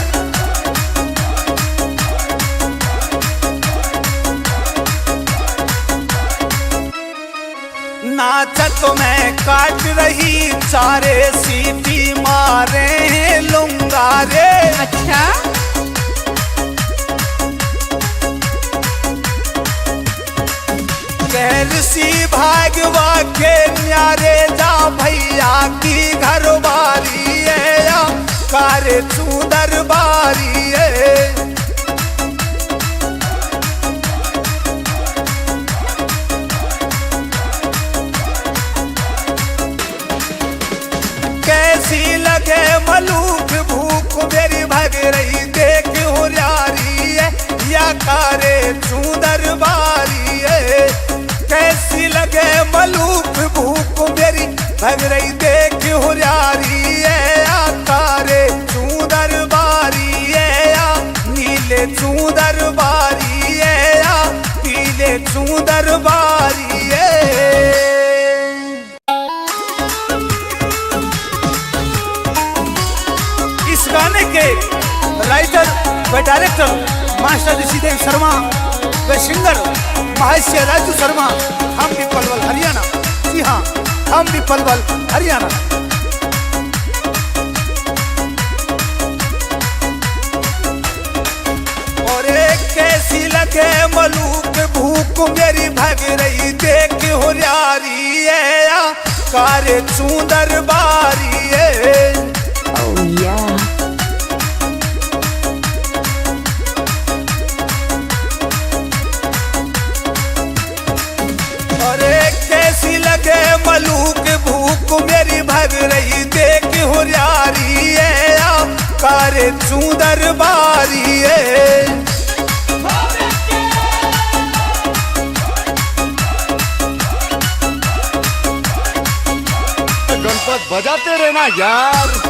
नाचत में काट रही चारे सीटी मारे लूंगा रे।
अच्छा,
कैसी भागवा के न्यारे जा भैया की घर बारी है या कारे सुंदर बारी है। कैसी लगे मलूक भूख मेरी भग रही देख हुरियारी है या कारे सुंदर बारी है। कैसी लगे मलूक भूख मेरी भग रही देख हुरियारी है या कारे सुंदर बारी है या नीले सुंदर बारी है या पीले सुंदर बारी है। इस गाने के राइटर व डायरेक्टर मास्टर ऋषिदेव शर्मा व सिंगर महर्षि राजू शर्मा, हम भी पलवल हरियाणा। जी हाँ, हम भी पलवल हरियाणा। और एक कैसी लगे मलूक भूख मेरी भग रही देख हुरियारी है या कारे सुंदर बारी है।
oh yeah,
कैसी लगे मलूक भूख मेरी भग रही देख हुरियारी है या कारे सुंदर बारी है।
गणपत बजाते रहना यार।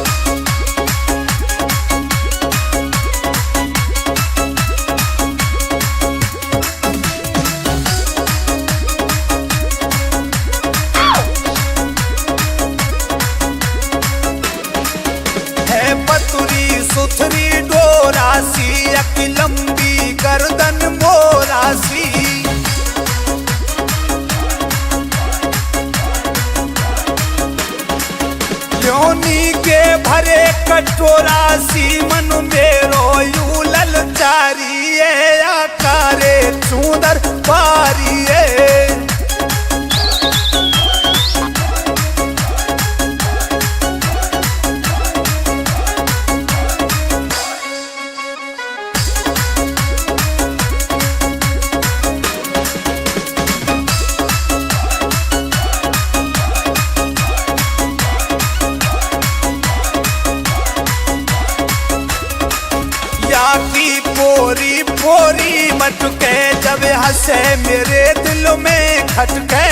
सुथरी डोरासी एक लंबी गर्दन मोरासी, योनी के भरे कटोरासी मन मेरो यू ललचारी है या कारे सुंदर बारी है। पोरी पोरी मटके जब हंसे मेरे दिल में खटके।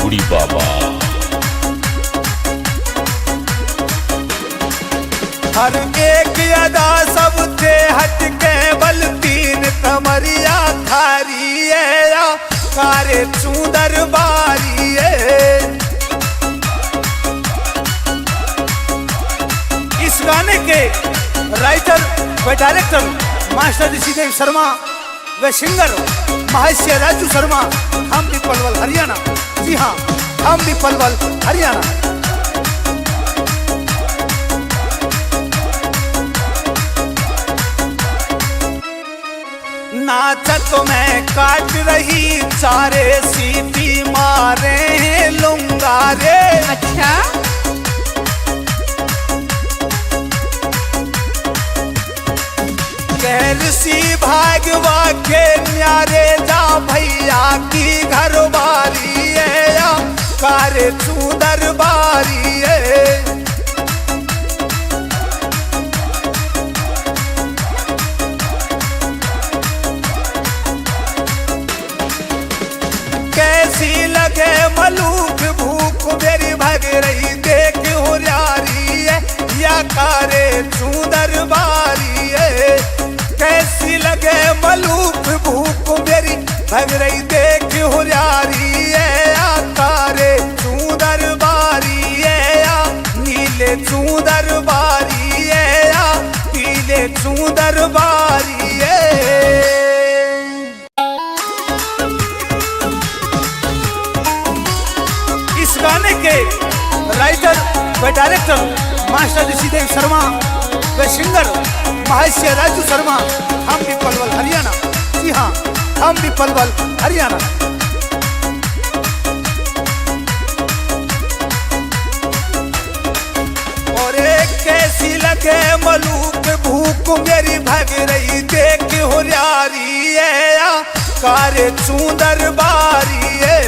उड़ी बाबा,
हर एक अदा सब थे हटके बल तीन कमरिया थारी है या कारे सुंदर बारी है। इस गाने के राइटर व डायरेक्टर मास्टर ऋषिदेव शर्मा व सिंगर महर्षि राजू शर्मा, हम भी पलवल हरियाणा। जी हाँ, हम भी पलवल हरियाणा। नाचत में काट रही चारे सीटी मारे लूंगा रे।
अच्छा,
कैसी भागवा के न्यारे जा भैया की घर बारी है या कारे सुंदर बारी है। कैसी लगे मलूक भूख मेरी भग रही देख हुरियारी है या कारे सुंदर बारी है। कैसी लगे मलूक भूख मेरी भग रही देख हुरियारी है, या कारे चूदर बारी है, या नीले चूदर बारी है, या पीले चूदर बारी है। इस गाने के राइटर व डायरेक्टर मास्टर ऋषिदेव शर्मा व सिंगर महर्षि राजू शर्मा, हम भी पलवल हरियाणा। जी हाँ, हम भी पलवल हरियाणा। और एक कैसी लगे मलूक भूख मेरी भग रही देख हुरियारी है, या कारे चूदर बारी है।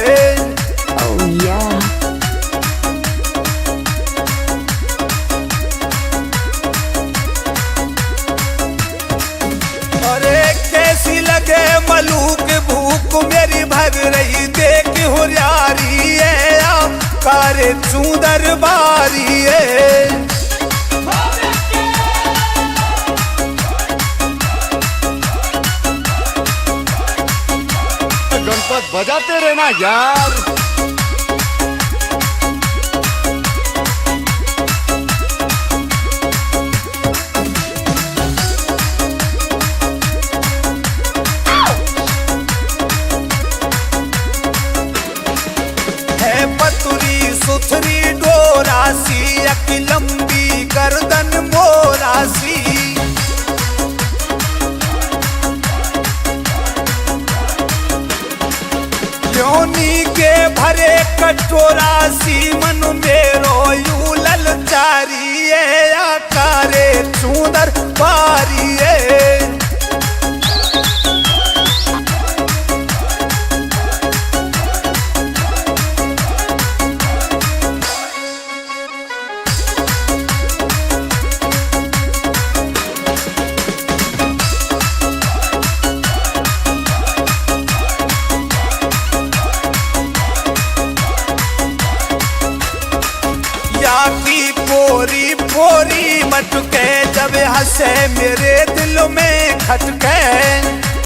Oh yeah.
कैसी लगे मलूक भूख मेरी भग रही देख हुरियारी है, या कारे चूदर बारी है।
गणपत बजाते रहना यार।
सुथरी डोरासी अकी लंबी गर्दन मोरासी, योनी के भरे कटोरासी मन मेरो यू ललचारी है, या कारे चूदर बारी है। पोरी पोरी मटके जब हंसे मेरे दिल में खटके,